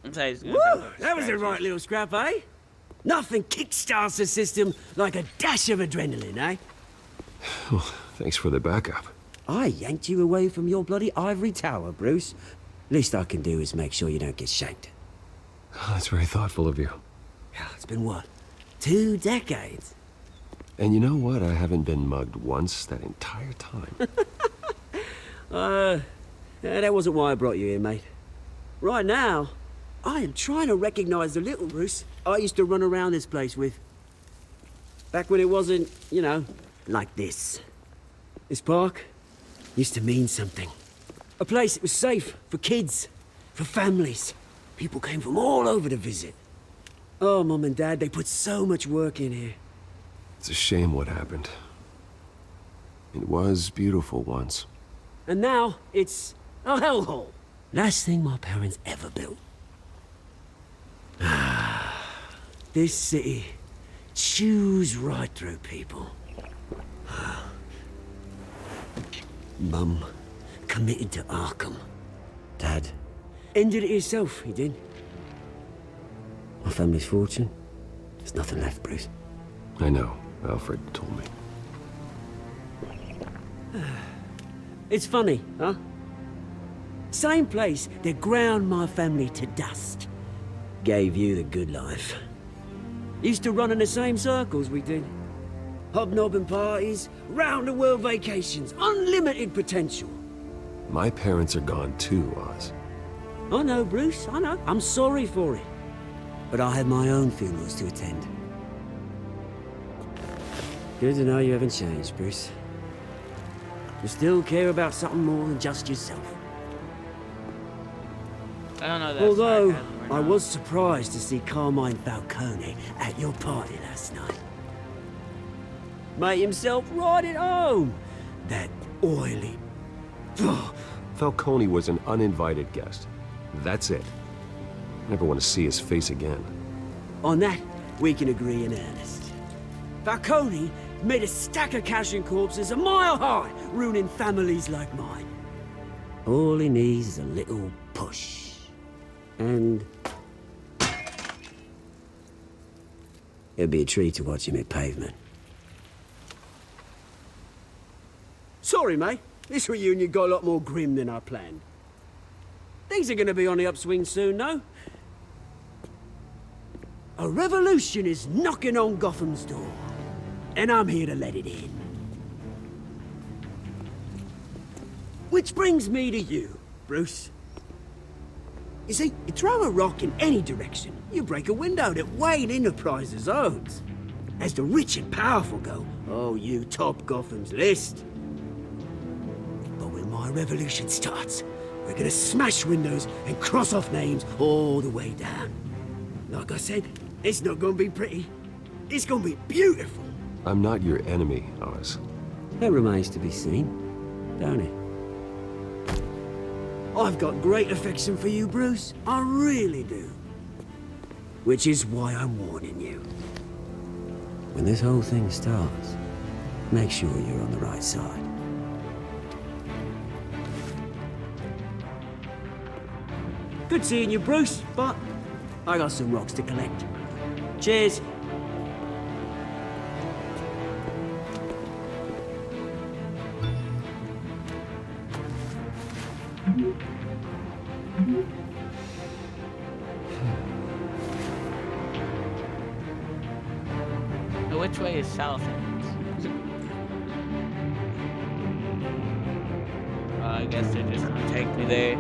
Woo! That was a right little scrap, eh? Nothing kickstarts the system like a dash of adrenaline, eh? Well, thanks for the backup. I yanked you away from your bloody ivory tower, Bruce. Least I can do is make sure you don't get shanked. That's very thoughtful of you. Yeah, it's been what? 2 decades? And you know what? I haven't been mugged once that entire time. That wasn't why I brought you here, mate. Right now, I am trying to recognize the little Bruce I used to run around this place with. Back when it wasn't, you know, like this. This park used to mean something. A place that was safe for kids, for families. People came from all over to visit. Oh, Mum and Dad, they put so much work in here. It's a shame what happened. It was beautiful once. And now, it's a hellhole. Last thing my parents ever built. This city chews right through people. Mum committed to Arkham. Dad ended it himself, he did. My family's fortune, there's nothing left, Bruce. I know. Alfred told me. It's funny, huh? Same place that ground my family to dust. Gave you the good life. Used to run in the same circles we did. Hobnobbing parties, round-the-world vacations, unlimited potential. My parents are gone too, Oz. I know, Bruce, I know. I'm sorry for it. But I have my own funerals to attend. Good to know you haven't changed, Bruce. You still care about something more than just yourself. I don't know that. Although, I was surprised to see Carmine Falcone at your party last night. Made himself right at home. That oily... Falcone was an uninvited guest. That's it. Never want to see his face again. On that, we can agree in earnest. Falcone made a stack of cash and corpses a mile high, ruining families like mine. All he needs is a little push. And... it'd be a treat to watch him hit pavement. Sorry, mate. This reunion got a lot more grim than I planned. Things are gonna be on the upswing soon, though. A revolution is knocking on Gotham's door, and I'm here to let it in. Which brings me to you, Bruce. You see, you throw a rock in any direction, you break a window that Wayne Enterprises owns. As the rich and powerful go, oh, you top Gotham's list. But when my revolution starts, we're gonna smash windows and cross off names all the way down. Like I said, it's not gonna be pretty. It's gonna be beautiful. I'm not your enemy, Oz. That remains to be seen, don't it? I've got great affection for you, Bruce. I really do. Which is why I'm warning you. When this whole thing starts, make sure you're on the right side. Good seeing you, Bruce, but I got some rocks to collect. Cheers. Which way is south? I guess they're just gonna take me there.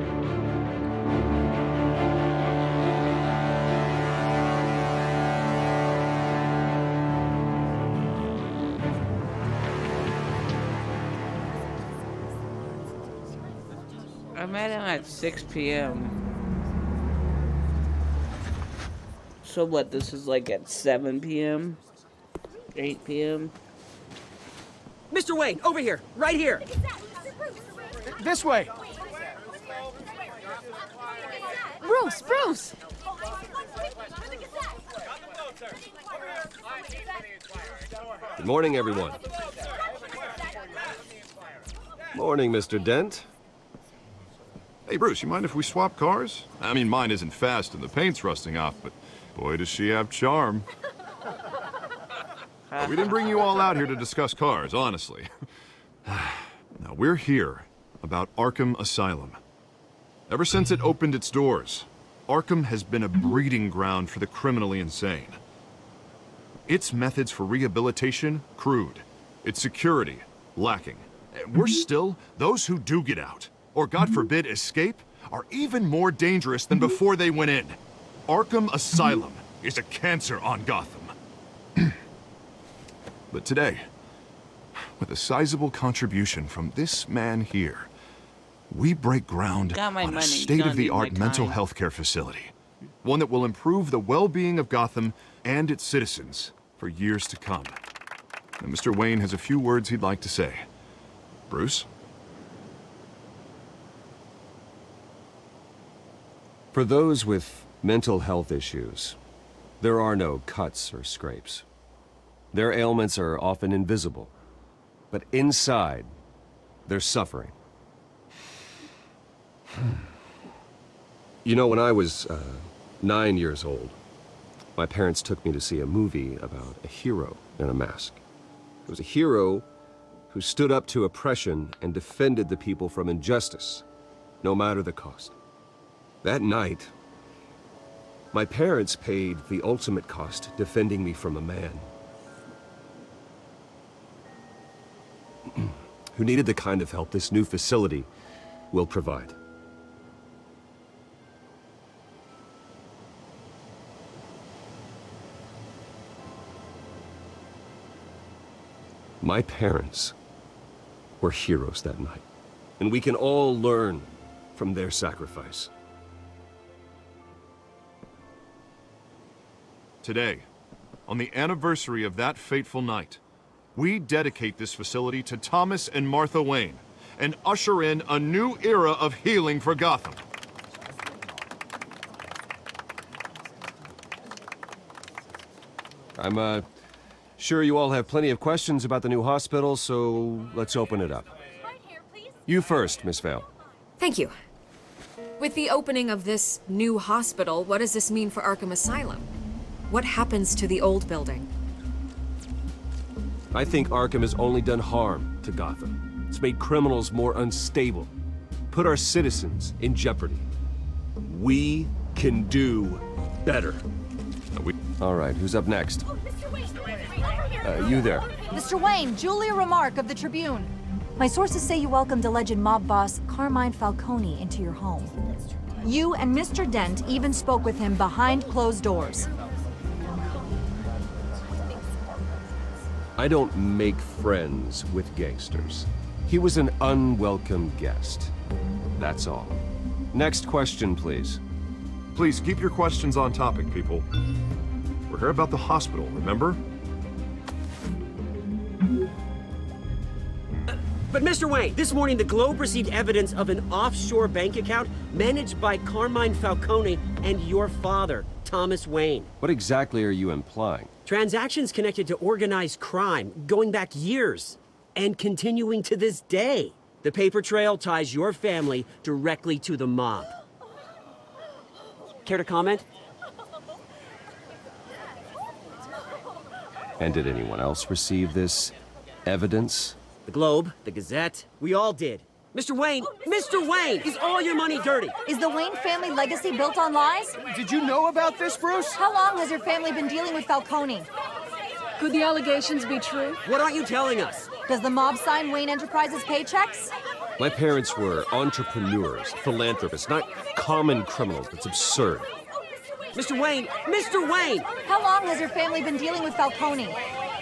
I met him at 6 p.m. So what, this is like at 7 p.m.? 8 p.m.? Mr. Wayne, over here! Right here! This way! Bruce! Bruce! Good morning, everyone. Morning, Mr. Dent. Hey, Bruce, you mind if we swap cars? I mean, mine isn't fast and the paint's rusting off, but boy, does she have charm. We didn't bring you all out here to discuss cars, honestly. Now, we're here about Arkham Asylum. Ever since it opened its doors, Arkham has been a breeding ground for the criminally insane. Its methods for rehabilitation, crude. Its security, lacking. Worse still, those who do get out, or God forbid escape, are even more dangerous than before they went in. Arkham Asylum is a cancer on Gotham. But today, with a sizable contribution from this man here, we break ground on a state-of-the-art mental health care facility. One that will improve the well-being of Gotham and its citizens for years to come. And Mr. Wayne has a few words he'd like to say. Bruce? For those with mental health issues, there are no cuts or scrapes. Their ailments are often invisible, but inside, they're suffering. You know, when I was 9 years old, my parents took me to see a movie about a hero in a mask. It was a hero who stood up to oppression and defended the people from injustice, no matter the cost. That night, my parents paid the ultimate cost defending me from a man who needed the kind of help this new facility will provide. My parents were heroes that night, and we can all learn from their sacrifice. Today, on the anniversary of that fateful night, we dedicate this facility to Thomas and Martha Wayne and usher in a new era of healing for Gotham. I'm Sure, you all have plenty of questions about the new hospital, so let's open it up. You first, Miss Vale. Thank you. With the opening of this new hospital, what does this mean for Arkham Asylum? What happens to the old building? I think Arkham has only done harm to Gotham. It's made criminals more unstable, put our citizens in jeopardy. We can do better. All right, who's up next? You there. Mr. Wayne, Julia Remark of the Tribune. My sources say you welcomed alleged mob boss Carmine Falcone into your home. You and Mr. Dent even spoke with him behind closed doors. I don't make friends with gangsters. He was an unwelcome guest. That's all. Next question, please. Please keep your questions on topic, people. We're here about the hospital, remember? But Mr. Wayne, this morning the Globe received evidence of an offshore bank account managed by Carmine Falcone and your father, Thomas Wayne. What exactly are you implying? Transactions connected to organized crime, going back years, and continuing to this day. The paper trail ties your family directly to the mob. Care to comment? And did anyone else receive this evidence? The Globe, the Gazette, we all did. Mr. Wayne, is all your money dirty? Is the Wayne family legacy built on lies? Did you know about this, Bruce? How long has your family been dealing with Falcone? Could the allegations be true? What aren't you telling us? Does the mob sign Wayne Enterprises paychecks? My parents were entrepreneurs, philanthropists, not common criminals. It's absurd. Mr. Wayne! How long has your family been dealing with Falcone?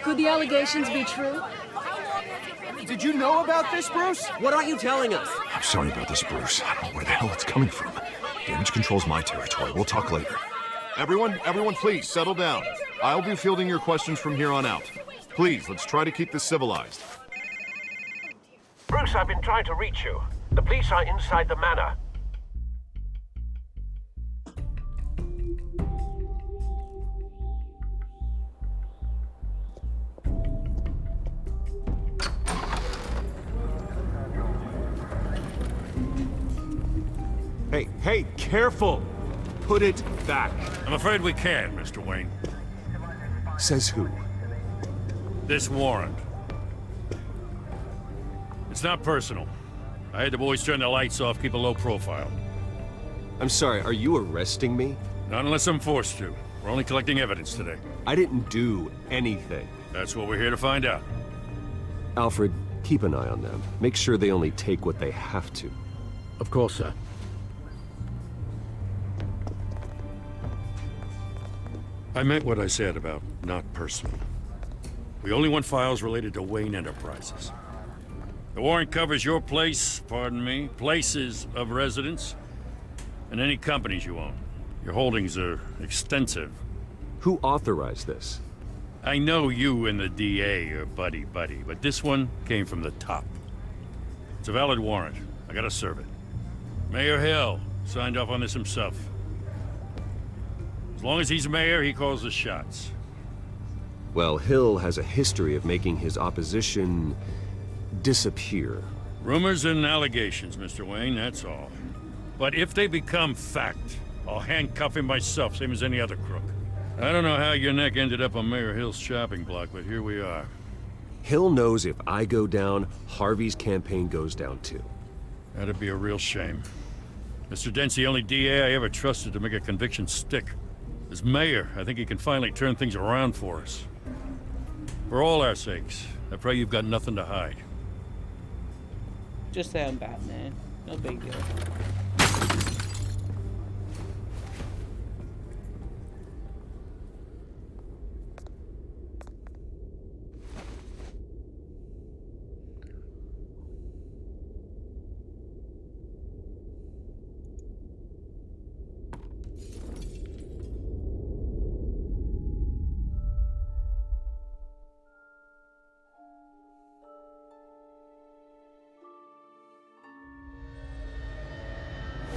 Could the allegations be true? Did you know about this, Bruce? What aren't you telling us? I'm sorry about this, Bruce. I don't know where the hell it's coming from. Damage control's my territory. We'll talk later. Everyone, please, settle down. I'll be fielding your questions from here on out. Please, let's try to keep this civilized. Bruce, I've been trying to reach you. The police are inside the manor. Hey, careful! Put it back. I'm afraid we can't, Mr. Wayne. Says who? This warrant. It's not personal. I had the boys turn the lights off, keep a low profile. I'm sorry, are you arresting me? Not unless I'm forced to. We're only collecting evidence today. I didn't do anything. That's what we're here to find out. Alfred, keep an eye on them. Make sure they only take what they have to. Of course, sir. I meant what I said about not personal. We only want files related to Wayne Enterprises. The warrant covers your place, pardon me, places of residence, and any companies you own. Your holdings are extensive. Who authorized this? I know you and the DA are buddy-buddy, but this one came from the top. It's a valid warrant. I gotta serve it. Mayor Hill signed off on this himself. As long as he's mayor, he calls the shots. Well, Hill has a history of making his opposition disappear. Rumors and allegations, Mr. Wayne, that's all. But if they become fact, I'll handcuff him myself, same as any other crook. I don't know how your neck ended up on Mayor Hill's shopping block, but here we are. Hill knows if I go down, Harvey's campaign goes down too. That'd be a real shame. Mr. Dent's the only DA I ever trusted to make a conviction stick. As mayor, I think he can finally turn things around for us. For all our sakes, I pray you've got nothing to hide. Just say I'm Batman. No big deal.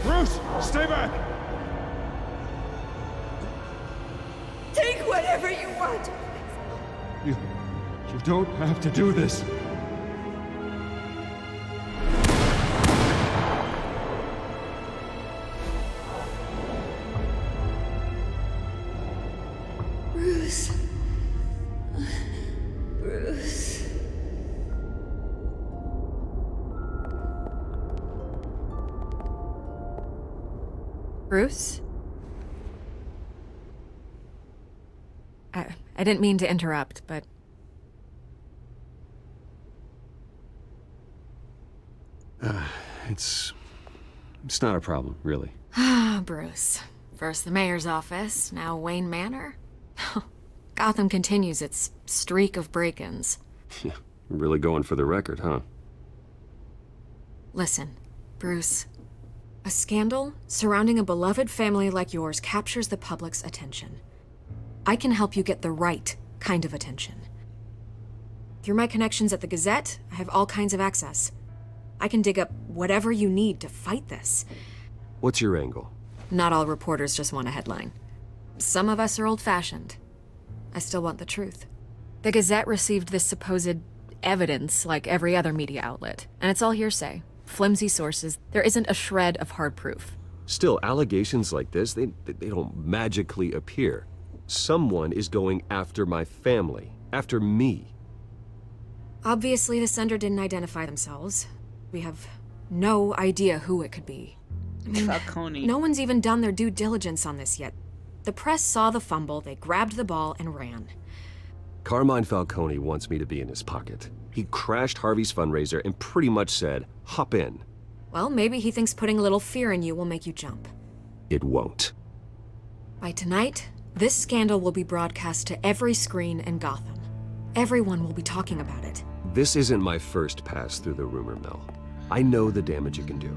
Bruce, stay back! Take whatever you want. You don't have to do this. Bruce. Bruce. Bruce? I didn't mean to interrupt, but... It's not a problem, really. Ah, Bruce. First the mayor's office, now Wayne Manor. Gotham continues its streak of break-ins. Yeah, really going for the record, huh? Listen, Bruce. A scandal surrounding a beloved family like yours captures the public's attention. I can help you get the right kind of attention. Through my connections at the Gazette, I have all kinds of access. I can dig up whatever you need to fight this. What's your angle? Not all reporters just want a headline. Some of us are old-fashioned. I still want the truth. The Gazette received this supposed evidence like every other media outlet, and it's all hearsay. Flimsy sources. There isn't a shred of hard proof. Still, allegations like this, they don't magically appear. Someone is going after my family, after me. Obviously, the sender didn't identify themselves. We have no idea who it could be. I mean, Falcone. No one's even done their due diligence on this yet. The press saw the fumble, they grabbed the ball and ran. Carmine Falcone wants me to be in his pocket. He crashed Harvey's fundraiser and pretty much said, hop in. Well, maybe he thinks putting a little fear in you will make you jump. It won't. By tonight, this scandal will be broadcast to every screen in Gotham. Everyone will be talking about it. This isn't my first pass through the rumor mill. I know the damage it can do.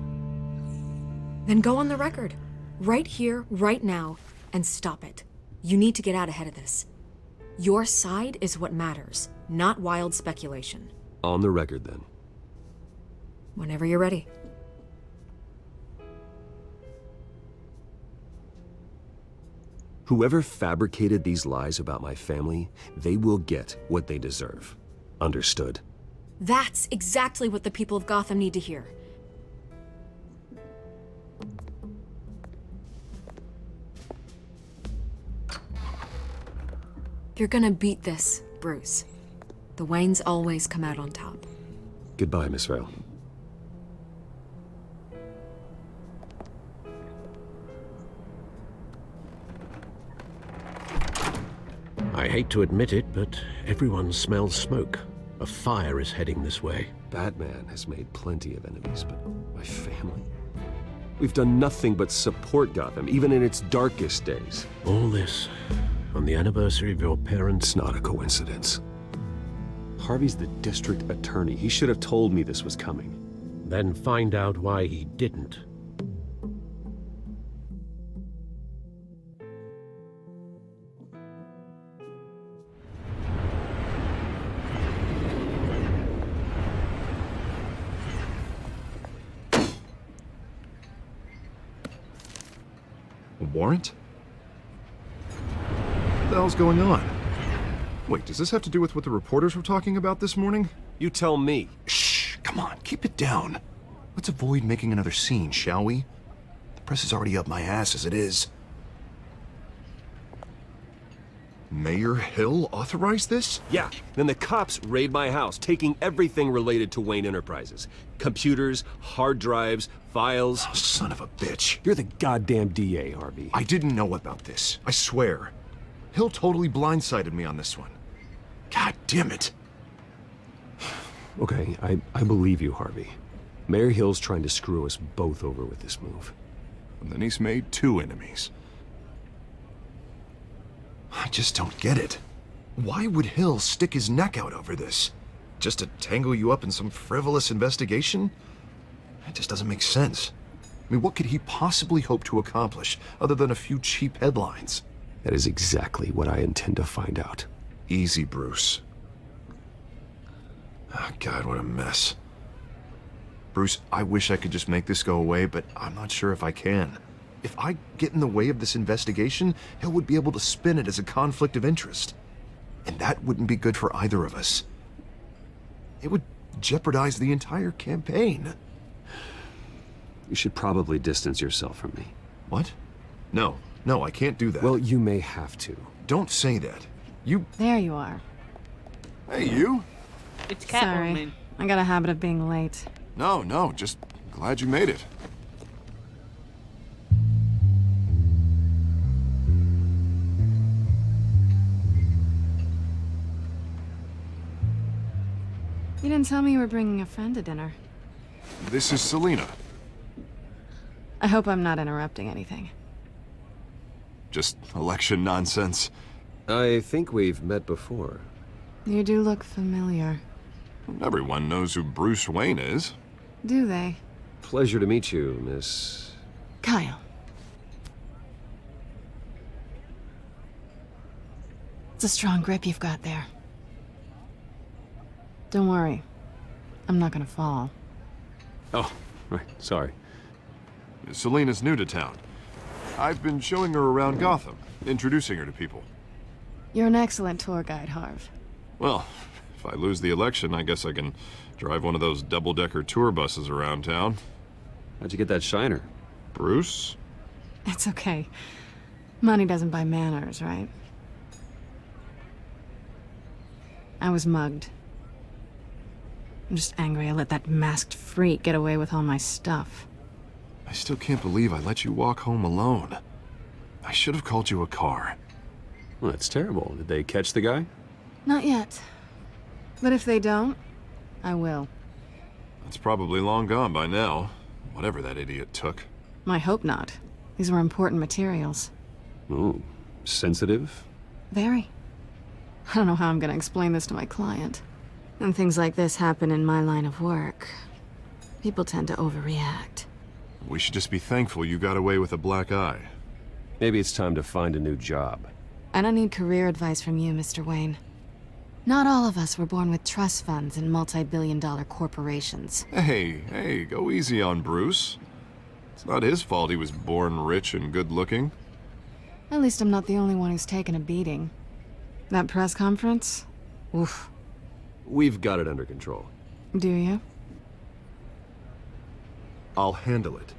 Then go on the record. Right here, right now, and stop it. You need to get out ahead of this. Your side is what matters, not wild speculation. On the record, then. Whenever you're ready. Whoever fabricated these lies about my family, they will get what they deserve. Understood? That's exactly what the people of Gotham need to hear. You're gonna beat this, Bruce. The Waynes always come out on top. Goodbye, Miss Vale. I hate to admit it, but everyone smells smoke. A fire is heading this way. Batman has made plenty of enemies, but my family? We've done nothing but support Gotham, even in its darkest days. All this on the anniversary of your parents'... It's not a coincidence. Harvey's the district attorney. He should have told me this was coming. Then find out why he didn't. A warrant? What the hell's going on? Wait, does this have to do with what the reporters were talking about this morning? You tell me. Shh, come on, keep it down. Let's avoid making another scene, shall we? The press is already up my ass as it is. Mayor Hill authorized this? Yeah, then the cops raid my house, taking everything related to Wayne Enterprises. Computers, hard drives, files. Oh, son of a bitch. You're the goddamn DA, Harvey. I didn't know about this, I swear. Hill totally blindsided me on this one. God damn it. Okay, I believe you, Harvey. Mayor Hill's trying to screw us both over with this move. And then he's made two enemies. I just don't get it. Why would Hill stick his neck out over this? Just to tangle you up in some frivolous investigation? It just doesn't make sense. I mean, what could he possibly hope to accomplish other than a few cheap headlines? That is exactly what I intend to find out. Easy, Bruce. Oh, God, what a mess. Bruce, I wish I could just make this go away, but I'm not sure if I can. If I get in the way of this investigation, Hill would be able to spin it as a conflict of interest. And that wouldn't be good for either of us. It would jeopardize the entire campaign. You should probably distance yourself from me. What? No, I can't do that. Well, you may have to. Don't say that. There you are. Hey, you. It's Sorry, Catwoman. I got a habit of being late. No, just glad you made it. You didn't tell me you were bringing a friend to dinner. This is Selina. I hope I'm not interrupting anything. Just election nonsense. I think we've met before. You do look familiar. Everyone knows who Bruce Wayne is. Do they? Pleasure to meet you, Miss... Kyle. It's a strong grip you've got there. Don't worry. I'm not gonna fall. Oh, right. Sorry. Selina's new to town. I've been showing her around Gotham, introducing her to people. You're an excellent tour guide, Harv. Well, if I lose the election, I guess I can drive one of those double-decker tour buses around town. How'd you get that shiner? Bruce? It's okay. Money doesn't buy manners, right? I was mugged. I'm just angry I let that masked freak get away with all my stuff. I still can't believe I let you walk home alone. I should have called you a car. Well, that's terrible. Did they catch the guy? Not yet. But if they don't, I will. It's probably long gone by now, whatever that idiot took. I hope not. These were important materials. Ooh, sensitive? Very. I don't know how I'm gonna explain this to my client. When things like this happen in my line of work, people tend to overreact. We should just be thankful you got away with a black eye. Maybe it's time to find a new job. I don't need career advice from you, Mr. Wayne. Not all of us were born with trust funds and multi-billion-dollar corporations. Hey, go easy on Bruce. It's not his fault he was born rich and good-looking. At least I'm not the only one who's taken a beating. That press conference? Oof. We've got it under control. Do you? I'll handle it.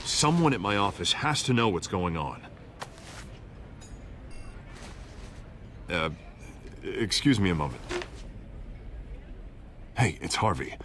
Someone at my office has to know what's going on. Excuse me a moment. Hey, it's Harvey.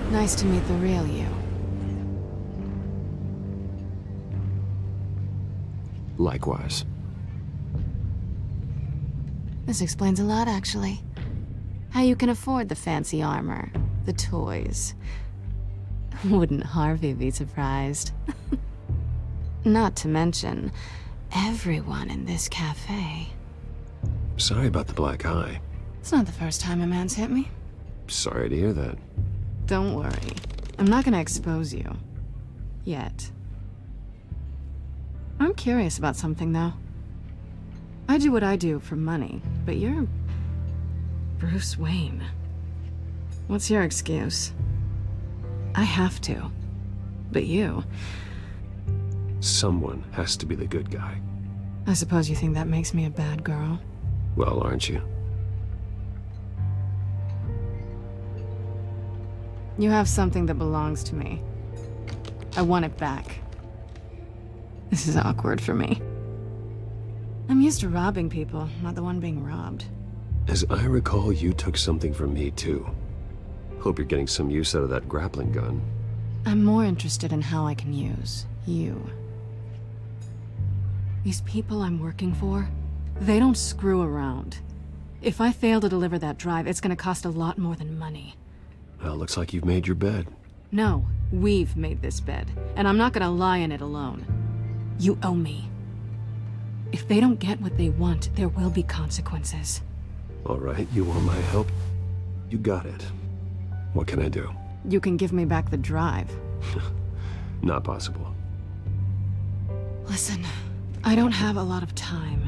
Nice to meet the real you. Likewise. This explains a lot, actually. How you can afford the fancy armor, the toys. Wouldn't Harvey be surprised? Not to mention, everyone in this cafe. Sorry about the black eye. It's not the first time a man's hit me. Sorry to hear that. Don't worry. I'm not gonna expose you. Yet. I'm curious about something, though. I do what I do for money, but you're... Bruce Wayne. What's your excuse? I have to. But you... Someone has to be the good guy. I suppose you think that makes me a bad girl? Well, aren't you? You have something that belongs to me. I want it back. This is awkward for me. I'm used to robbing people, not the one being robbed. As I recall, you took something from me, too. Hope you're getting some use out of that grappling gun. I'm more interested in how I can use you. These people I'm working for, they don't screw around. If I fail to deliver that drive, it's gonna cost a lot more than money. Well, looks like you've made your bed. No, we've made this bed, and I'm not gonna lie in it alone. You owe me. If they don't get what they want, there will be consequences. All right, you want my help? You got it. What can I do? You can give me back the drive. Not possible. Listen, I don't have a lot of time.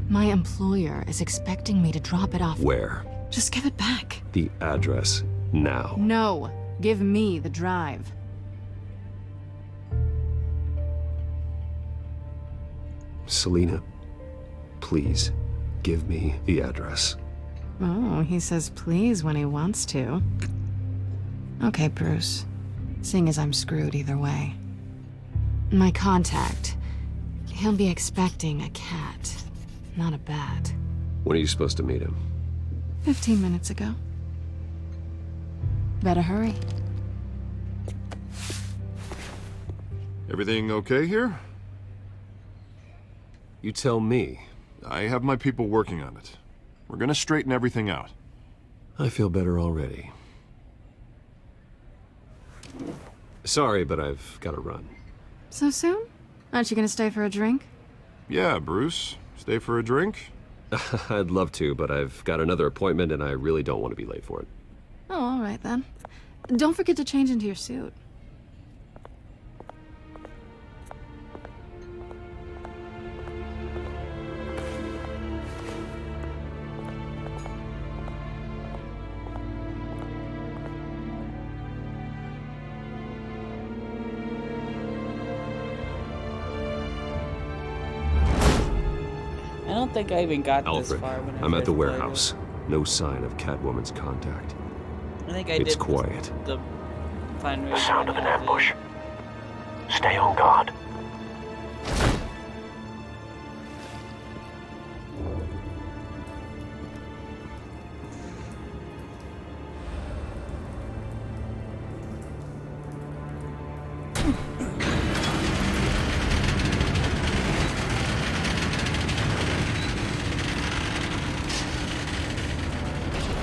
My employer is expecting me to drop it off. Where? Just give it back. The address, now. No, give me the drive. Selina, please, give me the address. Oh, he says please when he wants to. Okay, Bruce. Seeing as I'm screwed either way. My contact. He'll be expecting a cat, not a bat. When are you supposed to meet him? 15 minutes ago. Better hurry. Everything okay here? You tell me. I have my people working on it. We're gonna straighten everything out. I feel better already. Sorry, but I've got to run. So soon? Aren't you gonna stay for a drink? Yeah, Bruce. Stay for a drink? I'd love to, but I've got another appointment and I really don't want to be late for it. Oh, all right then. Don't forget to change into your suit. I don't think I even got Alfred, this far when I'm at the first played warehouse. No sign of Catwoman's contact. it. I think I It's did quiet. the fine The sound of an ambush. Stay on guard.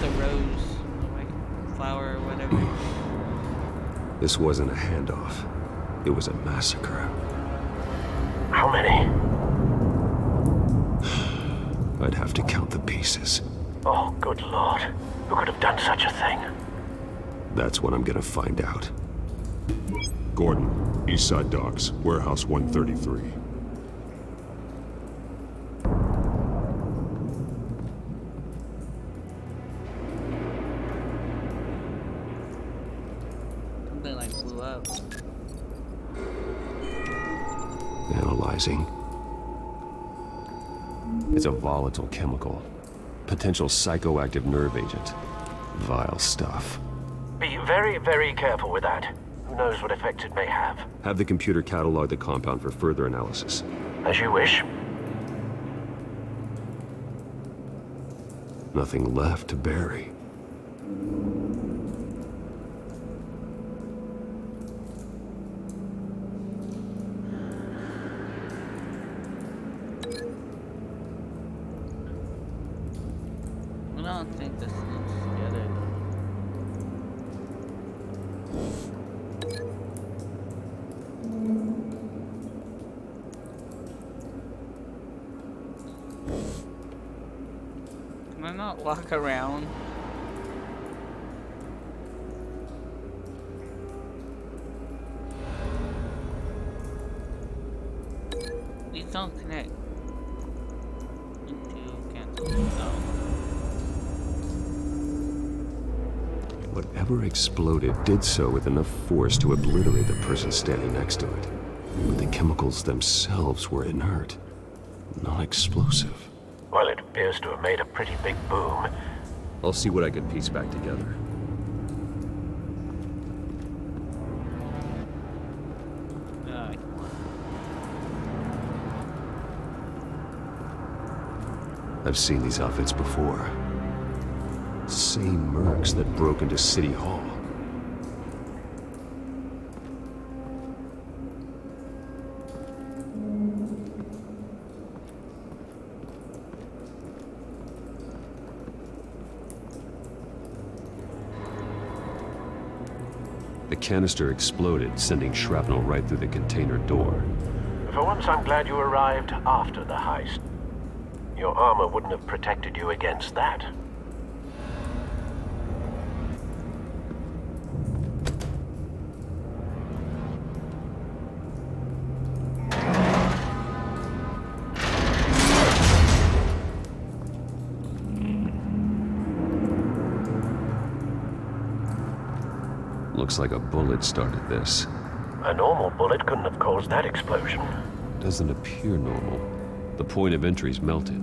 the rose, like flower or whatever. This wasn't a handoff. It was a massacre. How many? I'd have to count the pieces. Oh, good lord. Who could have done such a thing? That's what I'm gonna find out. Gordon, Eastside Docks, Warehouse 133. Something like blew up. Analyzing. It's a volatile chemical. Potential psychoactive nerve agent. Vile stuff. Be very, very careful with that. Who knows what effect it may have. Have the computer catalog the compound for further analysis. As you wish. Nothing left to bury. I don't think this looks together. Can I not walk around? These don't connect. Into cancel. No. Whatever exploded did so with enough force to obliterate the person standing next to it. But the chemicals themselves were inert, non-explosive. Well, it appears to have made a pretty big boom. I'll see what I can piece back together. I've seen these outfits before. Same mercs that broke into City Hall. The canister exploded, sending shrapnel right through the container door. For once, I'm glad you arrived after the heist. Your armor wouldn't have protected you against that. Looks like a bullet started this. A normal bullet couldn't have caused that explosion. Doesn't appear normal. The point of entry's melted.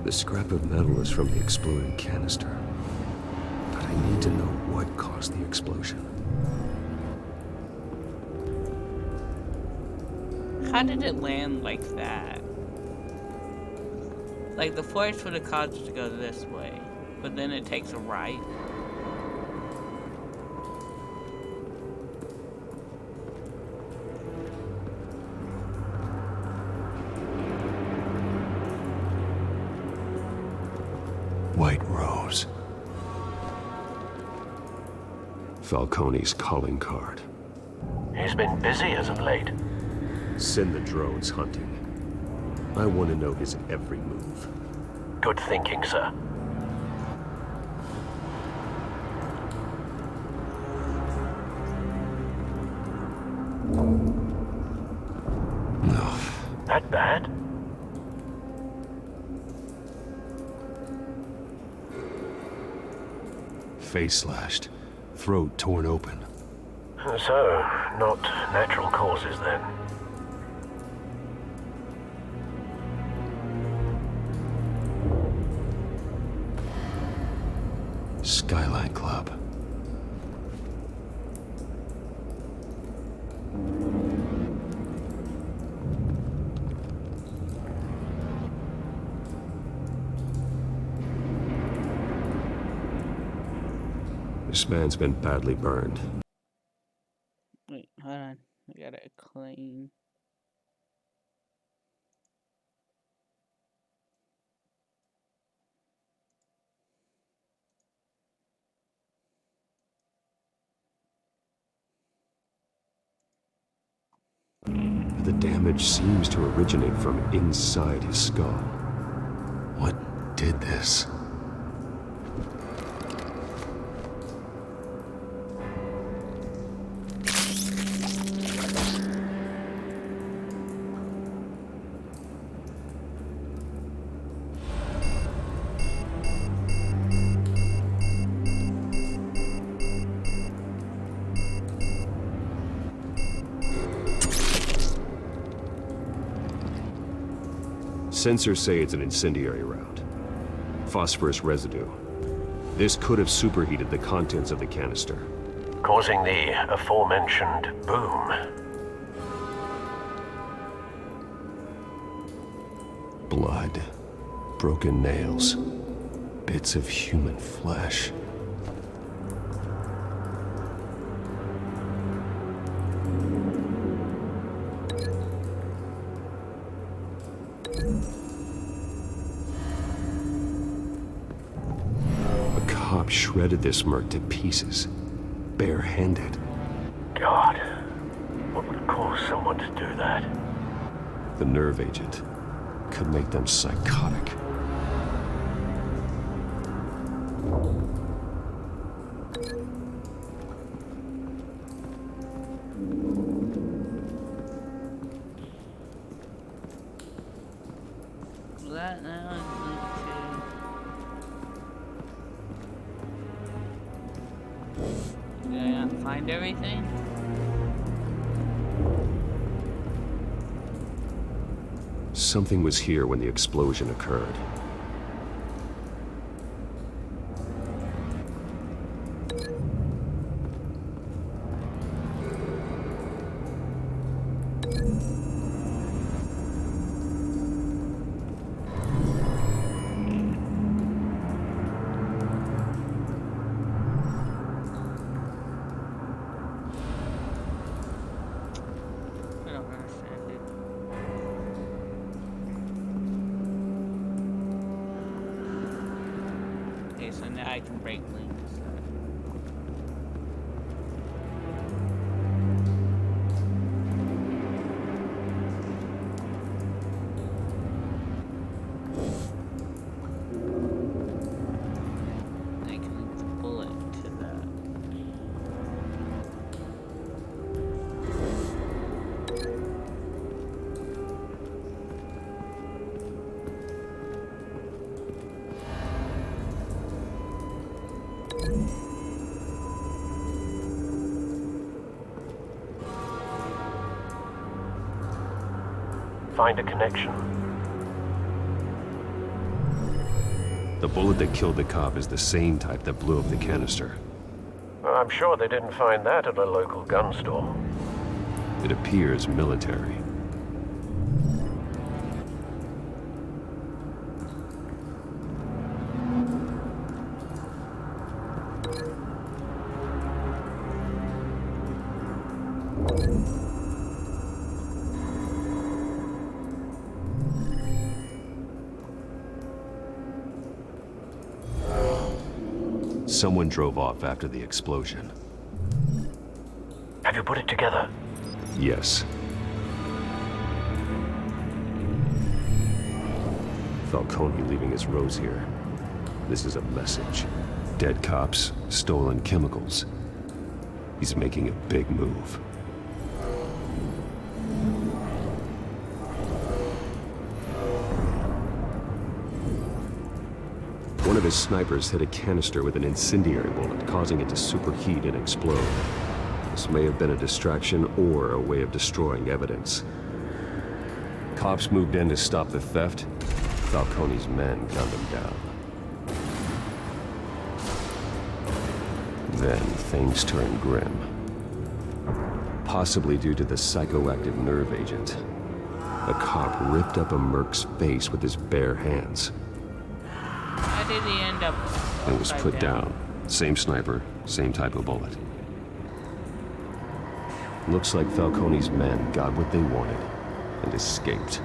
The scrap of metal is from the exploded canister. But I need to know what caused the explosion. How did it land like that? Like, the force would have caused it to go this way, but then it takes a right. White Rose. Falcone's calling card. He's been busy as of late. Send the drones hunting. I want to know his every move. Good thinking, sir. No. That bad? Face slashed. Throat torn open. So, not natural causes then. Skyline Club. This man's been badly burned. Wait, hold on. I gotta clean. The damage seems to originate from inside his skull. What did this? Sensors say it's an incendiary round. Phosphorus residue. This could have superheated the contents of the canister, causing the aforementioned boom. Blood, broken nails, bits of human flesh. Shredded this merc to pieces, barehanded. God, what would cause someone to do that? The nerve agent could make them psychotic. That now did I not find everything? Something was here when the explosion occurred. So now I can break links. I can link the bullet to that. find a connection? The bullet that killed the cop is the same type that blew up the canister. Well, I'm sure they didn't find that at a local gun store. It appears military. Someone drove off after the explosion. Have you put it together? Yes. Falcone leaving his rose here. This is a message. Dead cops, stolen chemicals. He's making a big move. One of his snipers hit a canister with an incendiary bullet, causing it to superheat and explode. This may have been a distraction or a way of destroying evidence. Cops moved in to stop the theft. Falcone's men gunned them down. Then things turned grim. Possibly due to the psychoactive nerve agent. A cop ripped up a merc's face with his bare hands. How did he end up? And was put down. Same sniper, same type of bullet. Looks like Falcone's men got what they wanted and escaped.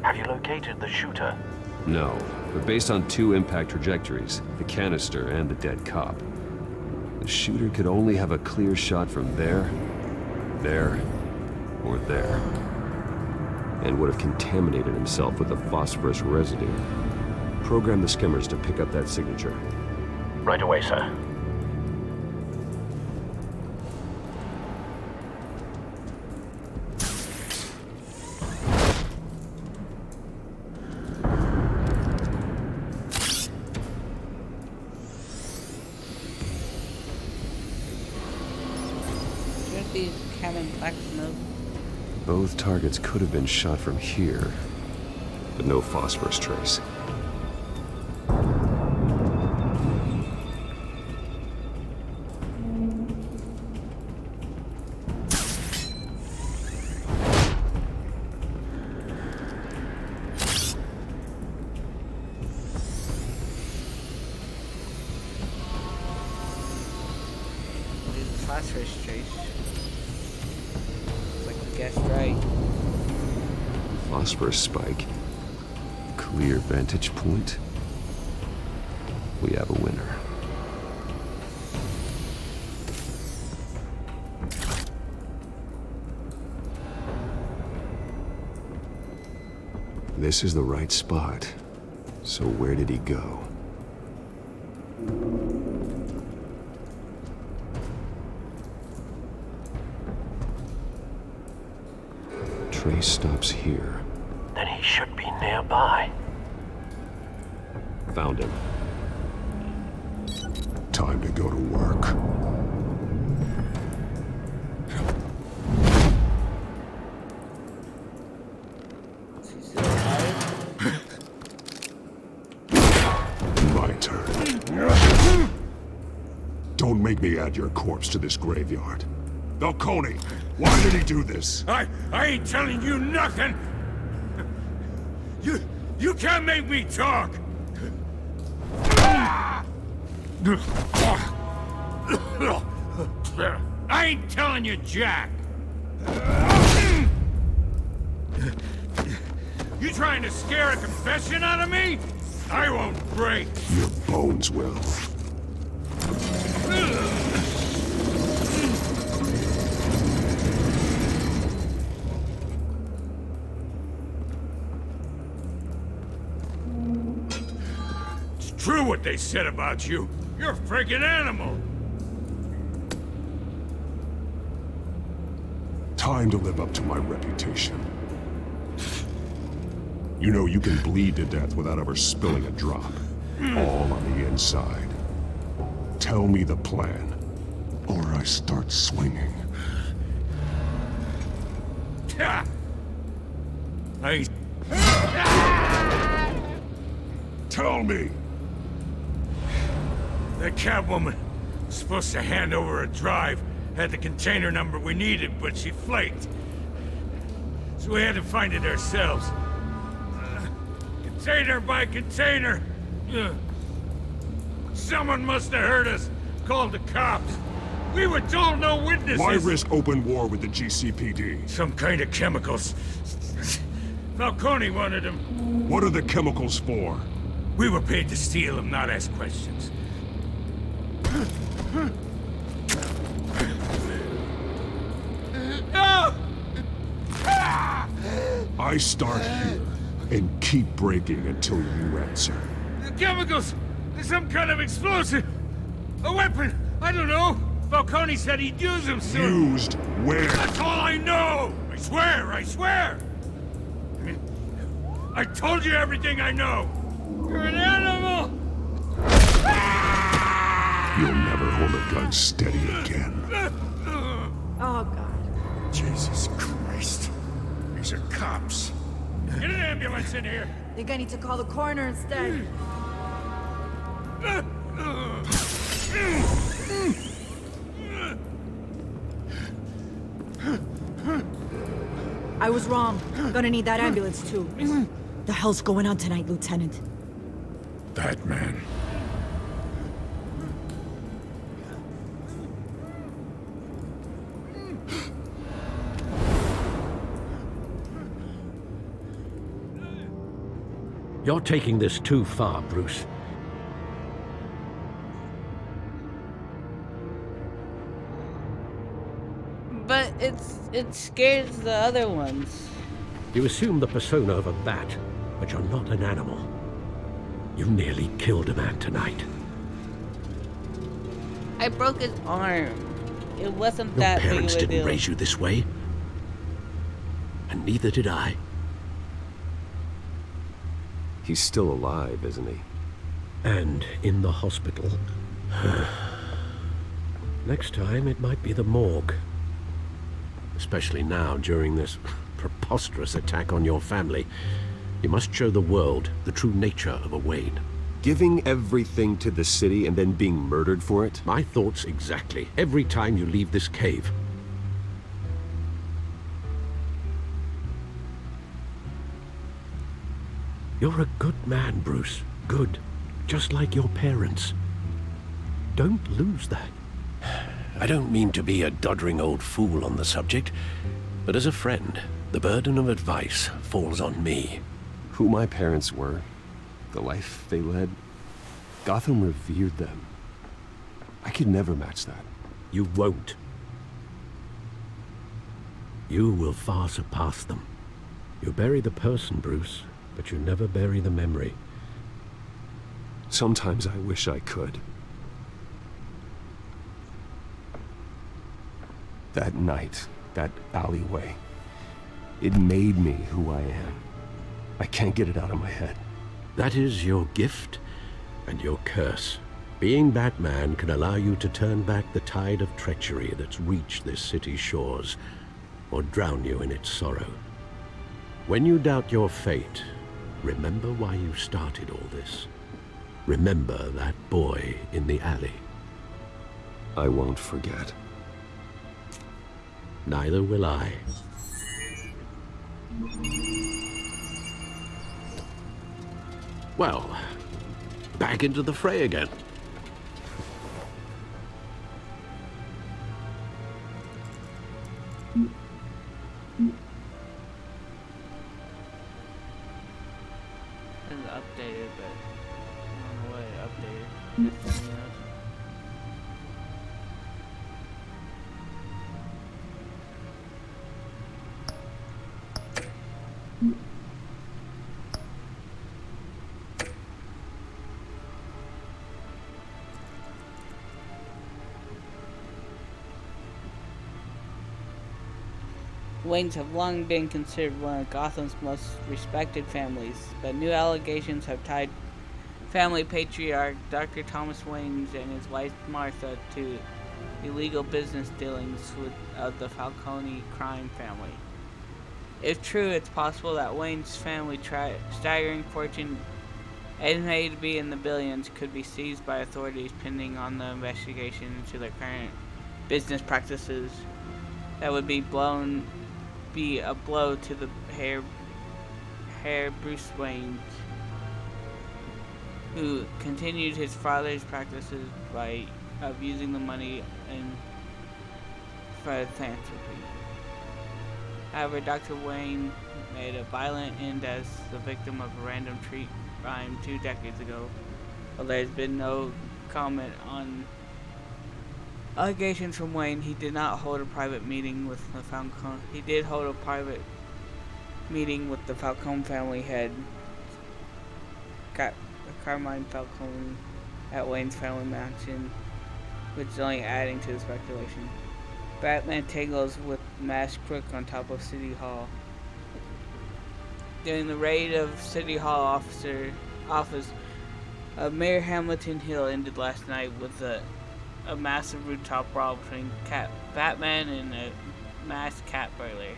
Have you located the shooter? No, but based on two impact trajectories, the canister and the dead cop, the shooter could only have a clear shot from there, or there, and would have contaminated himself with the phosphorus residue. Program the skimmers to pick up that signature. Right away, sir. Both targets could have been shot from here, but no phosphorus trace. Phosphorus trace. Like we guessed right. Phosphorus spike. Clear vantage point. We have a winner. This is the right spot. So where did he go? Trace stops here. Then he should be nearby. Found him. Time to go to work. My turn. Don't make me add your corpse to this graveyard. Falcone, why did he do this? I ain't telling you nothing! You can't make me talk! I ain't telling you jack! You trying to scare a confession out of me? I won't break! Your bones will. True what they said about you. You're a freaking animal. Time to live up to my reputation. You know you can bleed to death without ever spilling a drop. All on the inside. Tell me the plan, or I start swinging. Tell me! The Catwoman was supposed to hand over a drive, had the container number we needed, but she flaked. So we had to find it ourselves. Container by container. Someone must have heard us, called the cops. We were told no witnesses. Why risk open war with the GCPD? Some kind of chemicals. Falcone wanted them. What are the chemicals for? We were paid to steal them, not ask questions. I start here and keep breaking until you answer. The chemicals! There's some kind of explosive! A weapon! I don't know! Falcone said he'd use them soon! Used where? That's all I know! I swear! I swear! I told you everything I know! You're an animal! You'll never hold a gun steady again. Oh, God. Jesus Christ. These are cops. Get an ambulance in here! Think I need to call the coroner instead. I was wrong. Gonna need that ambulance, too. The hell's going on tonight, Lieutenant? Batman. You're taking this too far, Bruce. But it scares the other ones. You assume the persona of a bat, but you're not an animal. You nearly killed a man tonight. I broke his arm. It wasn't Your that big of parents a didn't deal. raise you this way. And neither did I. He's still alive, isn't he? And in the hospital. Next time, it might be the morgue. Especially now, during this preposterous attack on your family. You must show the world the true nature of a Wayne. Giving everything to the city and then being murdered for it? My thoughts exactly. Every time you leave this cave. You're a good man, Bruce. Good. Just like your parents. Don't lose that. I don't mean to be a doddering old fool on the subject, but as a friend, the burden of advice falls on me. Who my parents were, the life they led, Gotham revered them. I could never match that. You won't. You will far surpass them. You bury the person, Bruce, but you never bury the memory. Sometimes I wish I could. That night, that alleyway, it made me who I am. I can't get it out of my head. That is your gift and your curse. Being Batman can allow you to turn back the tide of treachery that's reached this city's shores, or drown you in its sorrow. When you doubt your fate, remember why you started all this. Remember that boy in the alley. I won't forget. Neither will I. Well, back into the fray again. It's updated, but I don't know what it updated. Waynes have long been considered one of Gotham's most respected families, but new allegations have tied family patriarch Dr. Thomas Wayne and his wife Martha to illegal business dealings with the Falcone crime family. If true, it's possible that Wayne's family staggering fortune, estimated to be in the billions, could be seized by authorities pending on the investigation into their current business practices. That would be a blow to the heir Bruce Wayne, who continued his father's practices of using the money in philanthropy. However, Dr. Wayne made a violent end as the victim of a random tree crime 2 decades ago. While there has been no comment on allegations from Wayne, he did not hold a private meeting with the Falcone. He did hold a private meeting with the Falcone family head, Carmine Falcone, at Wayne's family mansion, which is only adding to the speculation. Batman tangles with masked crook on top of City Hall. During the raid of City Hall office of Mayor Hamilton Hill ended last night with a massive rooftop brawl between Batman and a masked cat burglar.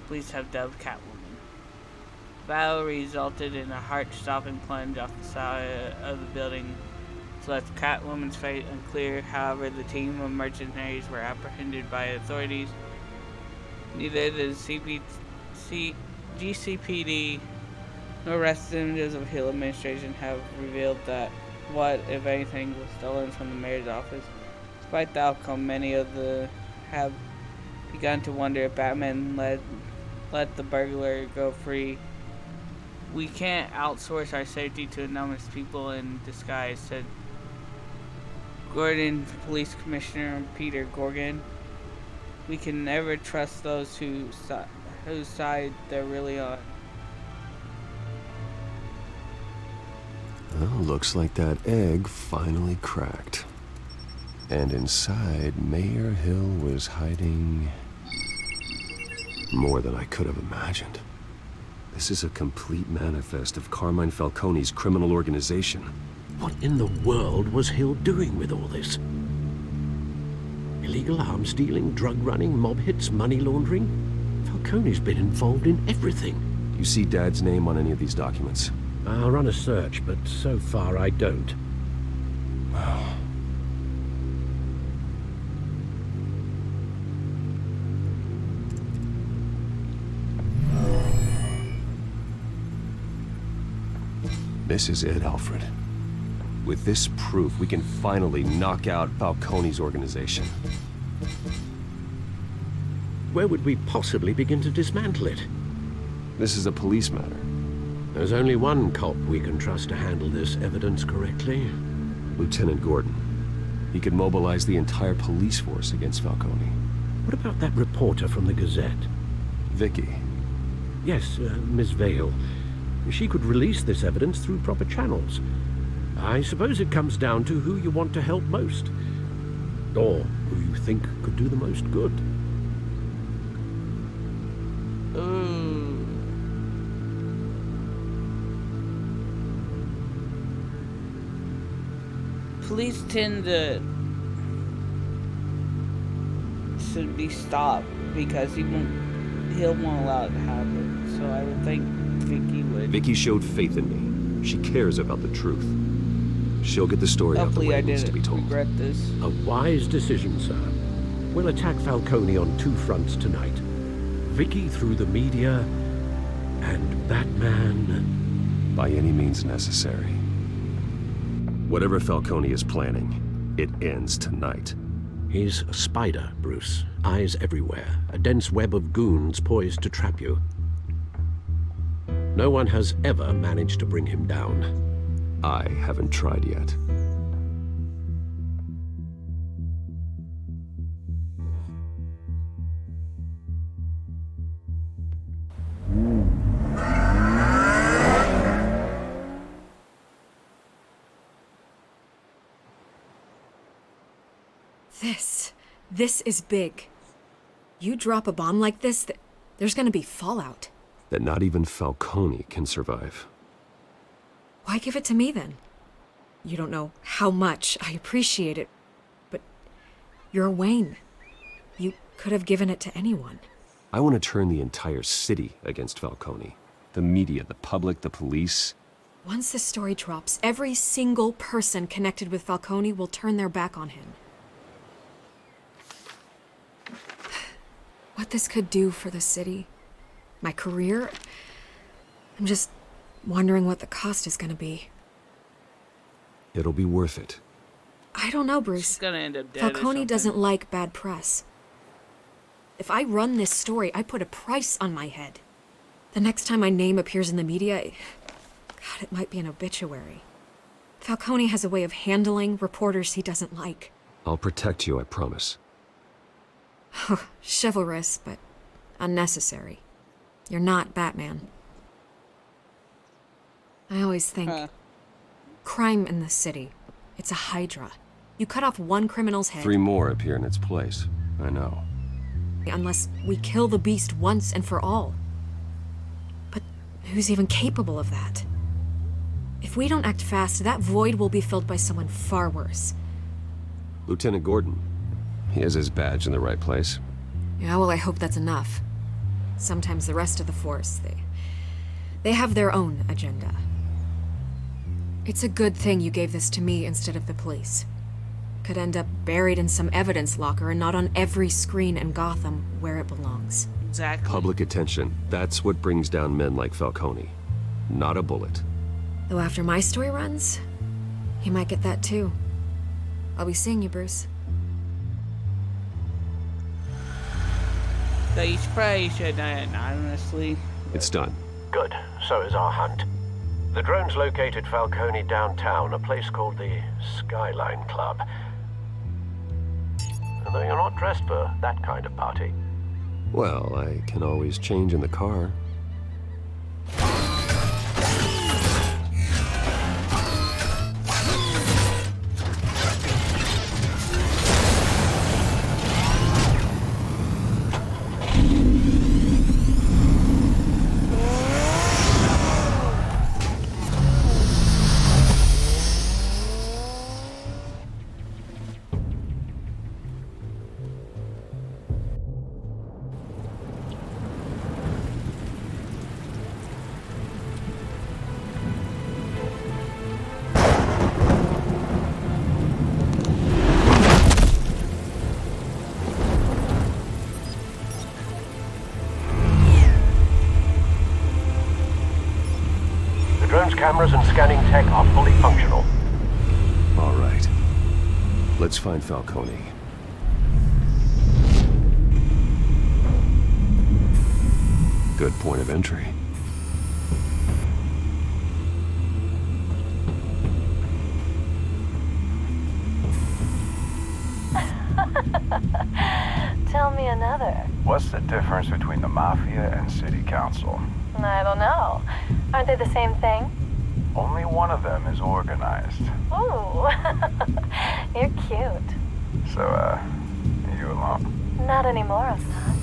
Police have dubbed Catwoman. The battle resulted in a heart-stopping plunge off the side of the building, which left Catwoman's fate unclear. However, the team of mercenaries were apprehended by authorities. Neither the GCPD nor representatives of Hill administration have revealed that what, if anything, was stolen from the mayor's office. Despite the outcome, many of the have begun to wonder if Batman let the burglar go free. We can't outsource our safety to anonymous people in disguise, said Gordon Police Commissioner Peter Gorgon. We can never trust those whose side they're really on. Well, looks like that egg finally cracked. And inside, Mayor Hill was hiding more than I could have imagined. This is a complete manifest of Carmine Falcone's criminal organization. What in the world was Hill doing with all this? Illegal arms dealing, drug running, mob hits, money laundering? Falcone's been involved in everything. Do you see Dad's name on any of these documents? I'll run a search, but so far I don't. This is it, Alfred. With this proof, we can finally knock out Falcone's organization. Where would we possibly begin to dismantle it? This is a police matter. There's only one cop we can trust to handle this evidence correctly. Lieutenant Gordon. He could mobilize the entire police force against Falcone. What about that reporter from the Gazette? Vicky. Yes, Miss Vale. She could release this evidence through proper channels. I suppose it comes down to who you want to help most. Or who you think could do the most good. Police tend to be stopped because Hill won't allow it to happen. So I would think Vicky would. Vicky showed faith in me. She cares about the truth. She'll get the story out the way it needs to be told. Regret this. A wise decision, sir. We'll attack Falcone on 2 fronts tonight. Vicky through the media, and Batman... by any means necessary. Whatever Falcone is planning, it ends tonight. He's a spider, Bruce. Eyes everywhere. A dense web of goons poised to trap you. No one has ever managed to bring him down. I haven't tried yet. This is big. You drop a bomb like this, there's gonna be fallout. That not even Falcone can survive. Why give it to me then? You don't know how much I appreciate it, but you're Wayne. You could have given it to anyone. I want to turn the entire city against Falcone. The media, the public, the police. Once this story drops, every single person connected with Falcone will turn their back on him. What this could do for the city, my career, I'm just wondering what the cost is gonna be. It'll be worth it. I don't know, Bruce. She's gonna end up dead Falcone doesn't like bad press. If I run this story, I put a price on my head. The next time my name appears in the media, God, it might be an obituary. Falcone has a way of handling reporters he doesn't like. I'll protect you, I promise. Chivalrous, but unnecessary. You're not Batman. I always think, crime in the city, it's a hydra. You cut off one criminal's head. 3 more appear in its place. I know. Unless we kill the beast once and for all. But who's even capable of that? If we don't act fast, that void will be filled by someone far worse. Lieutenant Gordon. He has his badge in the right place. Yeah, well, I hope that's enough. Sometimes the rest of the force, they have their own agenda. It's a good thing you gave this to me instead of the police. Could end up buried in some evidence locker and not on every screen in Gotham where it belongs. Exactly. Public attention. That's what brings down men like Falcone. Not a bullet. Though after my story runs, he might get that too. I'll be seeing you, Bruce. So you probably should anonymously. It's done. Good. So is our hunt. The drones located Falcone downtown, a place called the Skyline Club. Although you're not dressed for that kind of party. Well, I can always change in the car. Cameras and scanning tech are fully functional. All right. Let's find Falcone. Good point of entry. Tell me another. What's the difference between the Mafia and City Council? I don't know. Aren't they the same thing? Only one of them is organized. Ooh, you're cute. So, you alone? Not anymore, I'm not.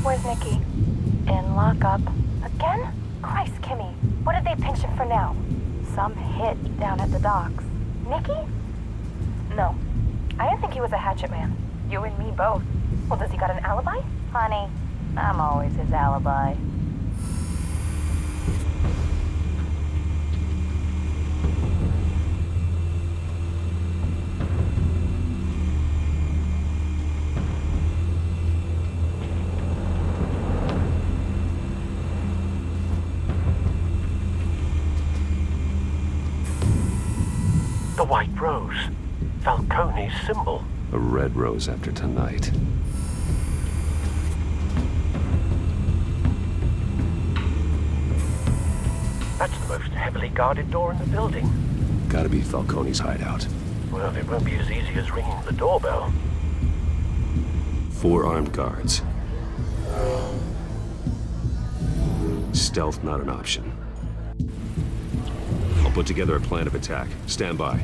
Where's Nikki? In lockup. Again? Christ, Kimmy. What did they pinch him for now? Some hit down at the docks. Nikki? No. I didn't think he was a hatchet man. You and me both. Well, does he got an alibi? Honey, I'm always his alibi. The white rose. Falcone's symbol. A red rose after tonight. That's the most heavily guarded door in the building. Gotta be Falcone's hideout. Well, it won't be as easy as ringing the doorbell. 4 armed guards. Stealth not an option. I'll put together a plan of attack. Stand by.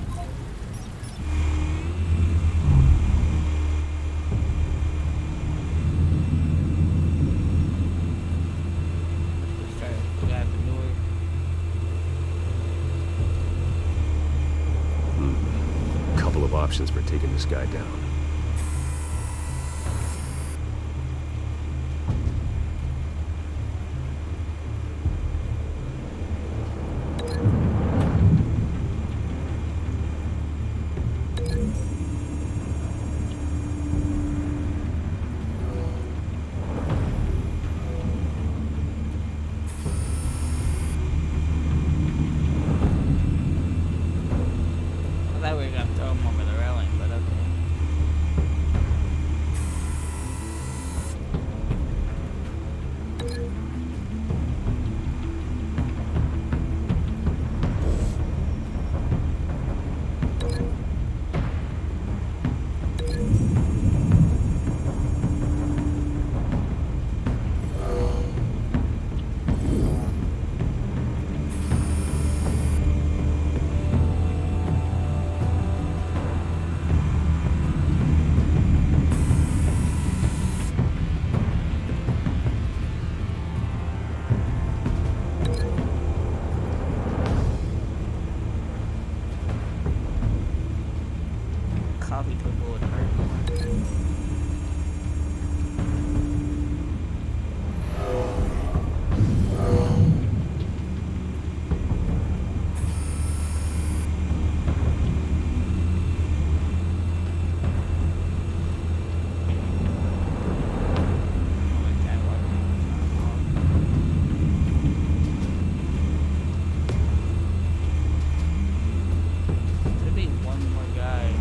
options for taking this guy down. I thought we were gonna throw him over the railing, but okay. Coffee to a bullet hurt. Should be one more guy.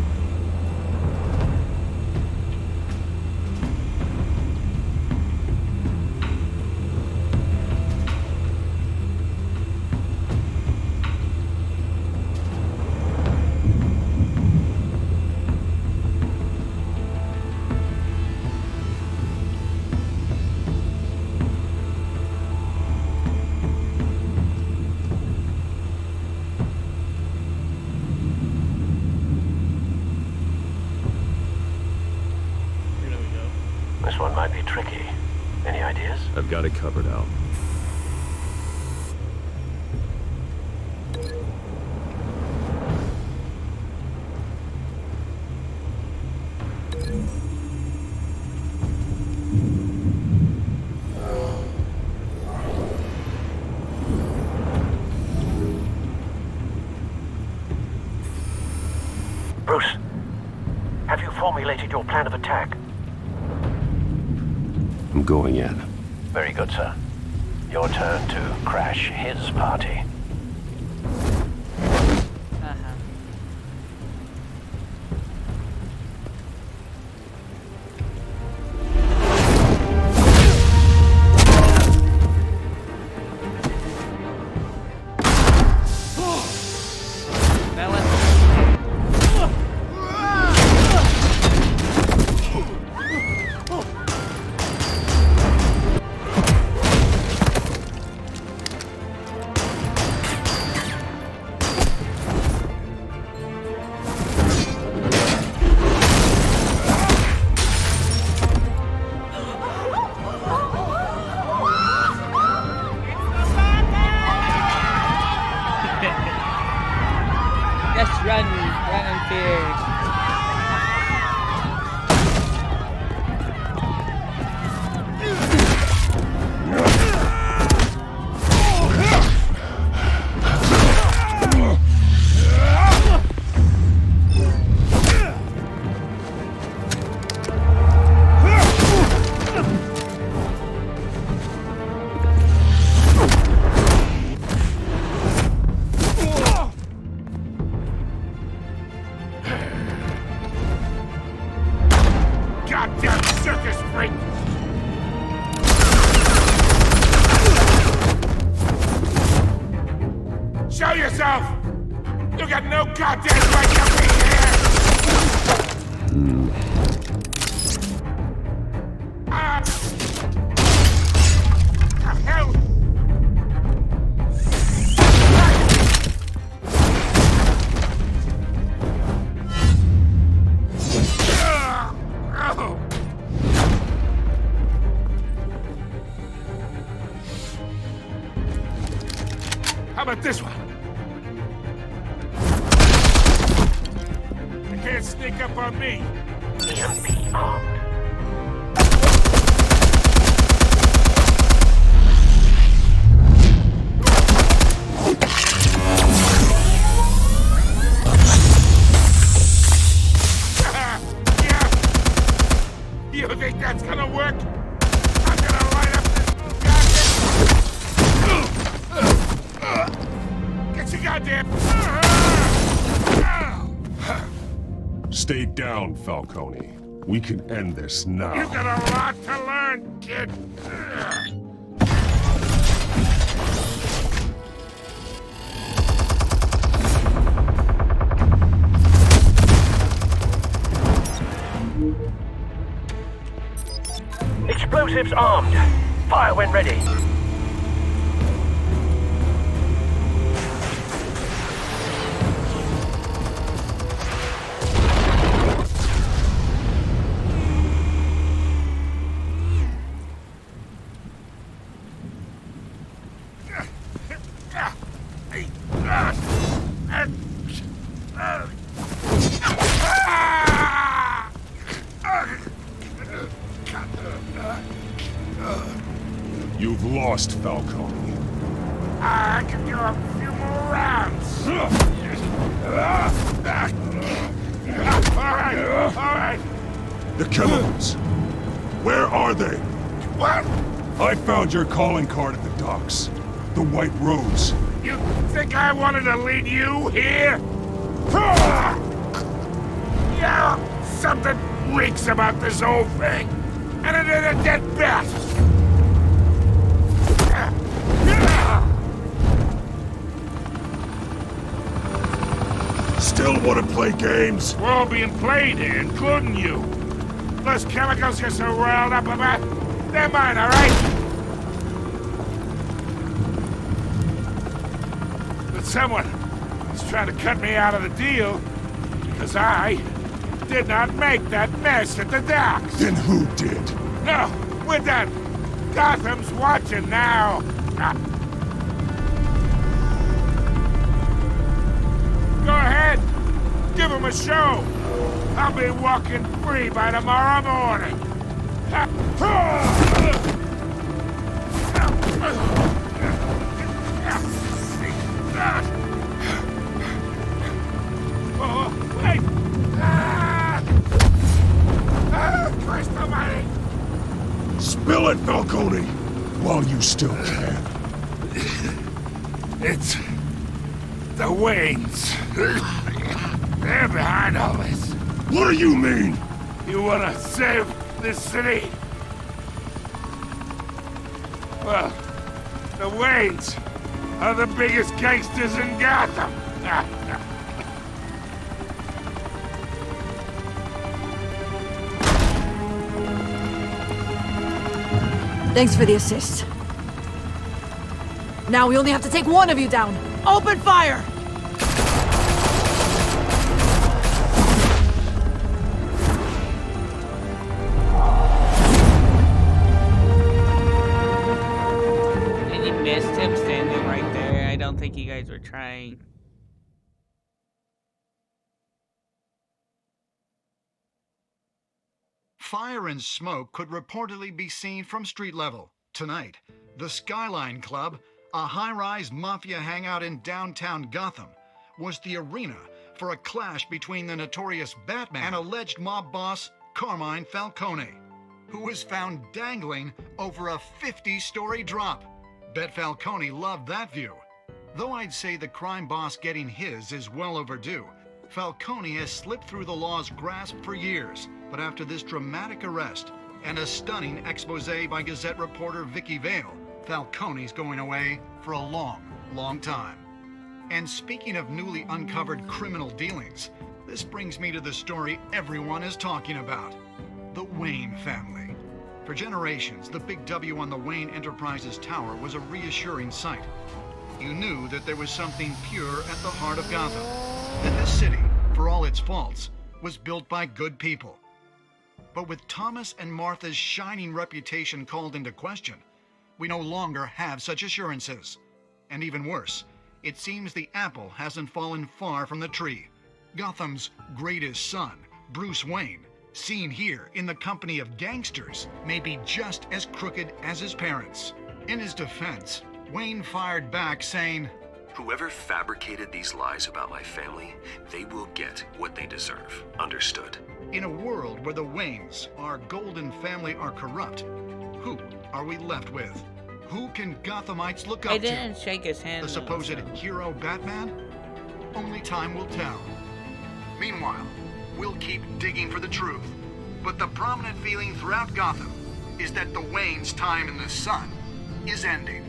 This one might be tricky. Any ideas? I've got it covered, Al. Bruce, have you formulated your plan of attack? I'm going in. Very good, sir. Your turn to crash his party. Just run in fear. Goddamn circus freak! Show yourself! You got no goddamn right to be here! Ah! The hell? How about this one? I can't sneak up on me. EMP armed. You think that's gonna work? I'm gonna light up this goddamn... Get your goddamn... Stay down, Falcone. We can end this now. You got a lot to learn, kid. Explosives armed. Fire when ready. You've lost, Falcone. I can do a few more rounds. All right. The chemicals. Where are they? What? I found your calling card at the docks. The White Rose. You think I wanted to lead you here? Yeah, something reeks about this whole thing. And it is a dead bat. Still want to play games? We're all being played here, including you. Those chemicals you're so riled up about, they're mine, all right? But someone is trying to cut me out of the deal because I did not make that mess at the docks. Then who did? No, we're done. Gotham's watching now. Go ahead. Give him a show. I'll be walking free by tomorrow morning. Oh, wait! Christ almighty! Spill it, Falcone, while you still can. It's the Waynes. They're behind all this. What do you mean? You wanna save this city? Well, the Waynes are the biggest gangsters in Gotham. Thanks for the assist. Now we only have to take one of you down. Open fire! And you missed him standing right there. I don't think you guys were trying. Fire and smoke could reportedly be seen from street level. Tonight, the Skyline Club, a high-rise mafia hangout in downtown Gotham, was the arena for a clash between the notorious Batman and alleged mob boss Carmine Falcone, who was found dangling over a 50-story drop. Bet Falcone loved that view. Though I'd say the crime boss getting his is well overdue, Falcone has slipped through the law's grasp for years. But after this dramatic arrest and a stunning expose by Gazette reporter Vicky Vale, Falcone's going away for a long, long time. And speaking of newly uncovered criminal dealings, this brings me to the story everyone is talking about: the Wayne family. For generations, the big W on the Wayne Enterprises Tower was a reassuring sight. You knew that there was something pure at the heart of Gotham, that this city, for all its faults, was built by good people. But with Thomas and Martha's shining reputation called into question, we no longer have such assurances. And even worse, it seems the apple hasn't fallen far from the tree. Gotham's greatest son Bruce Wayne, seen here in the company of gangsters, may be just as crooked as his parents. In his defense, Wayne fired back saying, "Whoever fabricated these lies about my family, they will get what they deserve. Understood?" in a world where the Waynes, our golden family, are corrupt, who are we left with? Who can Gothamites look up I to? didn't shake his hand. The supposed hero Batman? Only time will tell. Meanwhile, we'll keep digging for the truth. But the prominent feeling throughout Gotham is that the Waynes' time in the sun is ending.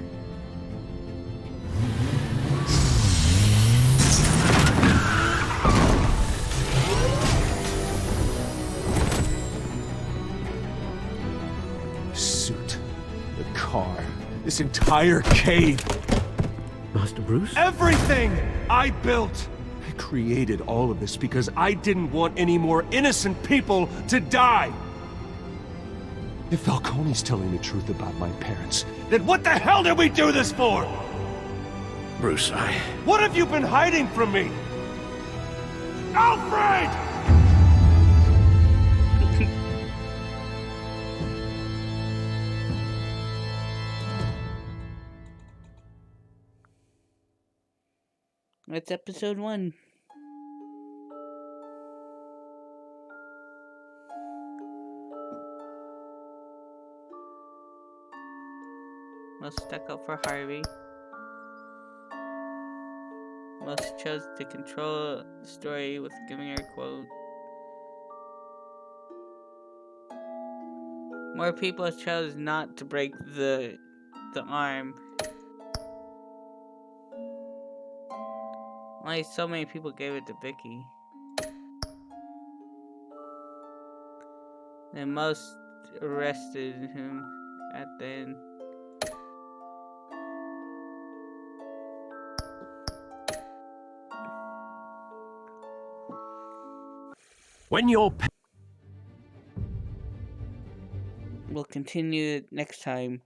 Suit, the car, this entire cave. Master Bruce? Everything I built! I created all of this because I didn't want any more innocent people to die! If Falcone's telling the truth about my parents, then what the hell did we do this for? Bruce, What have you been hiding from me? Alfred! That's episode 1. Most stuck up for Harvey. Most chose to control the story with giving her a quote. More people chose not to break the arm. Only so many people gave it to Vicky. And most arrested him at the end. when you're... We'll continue next time.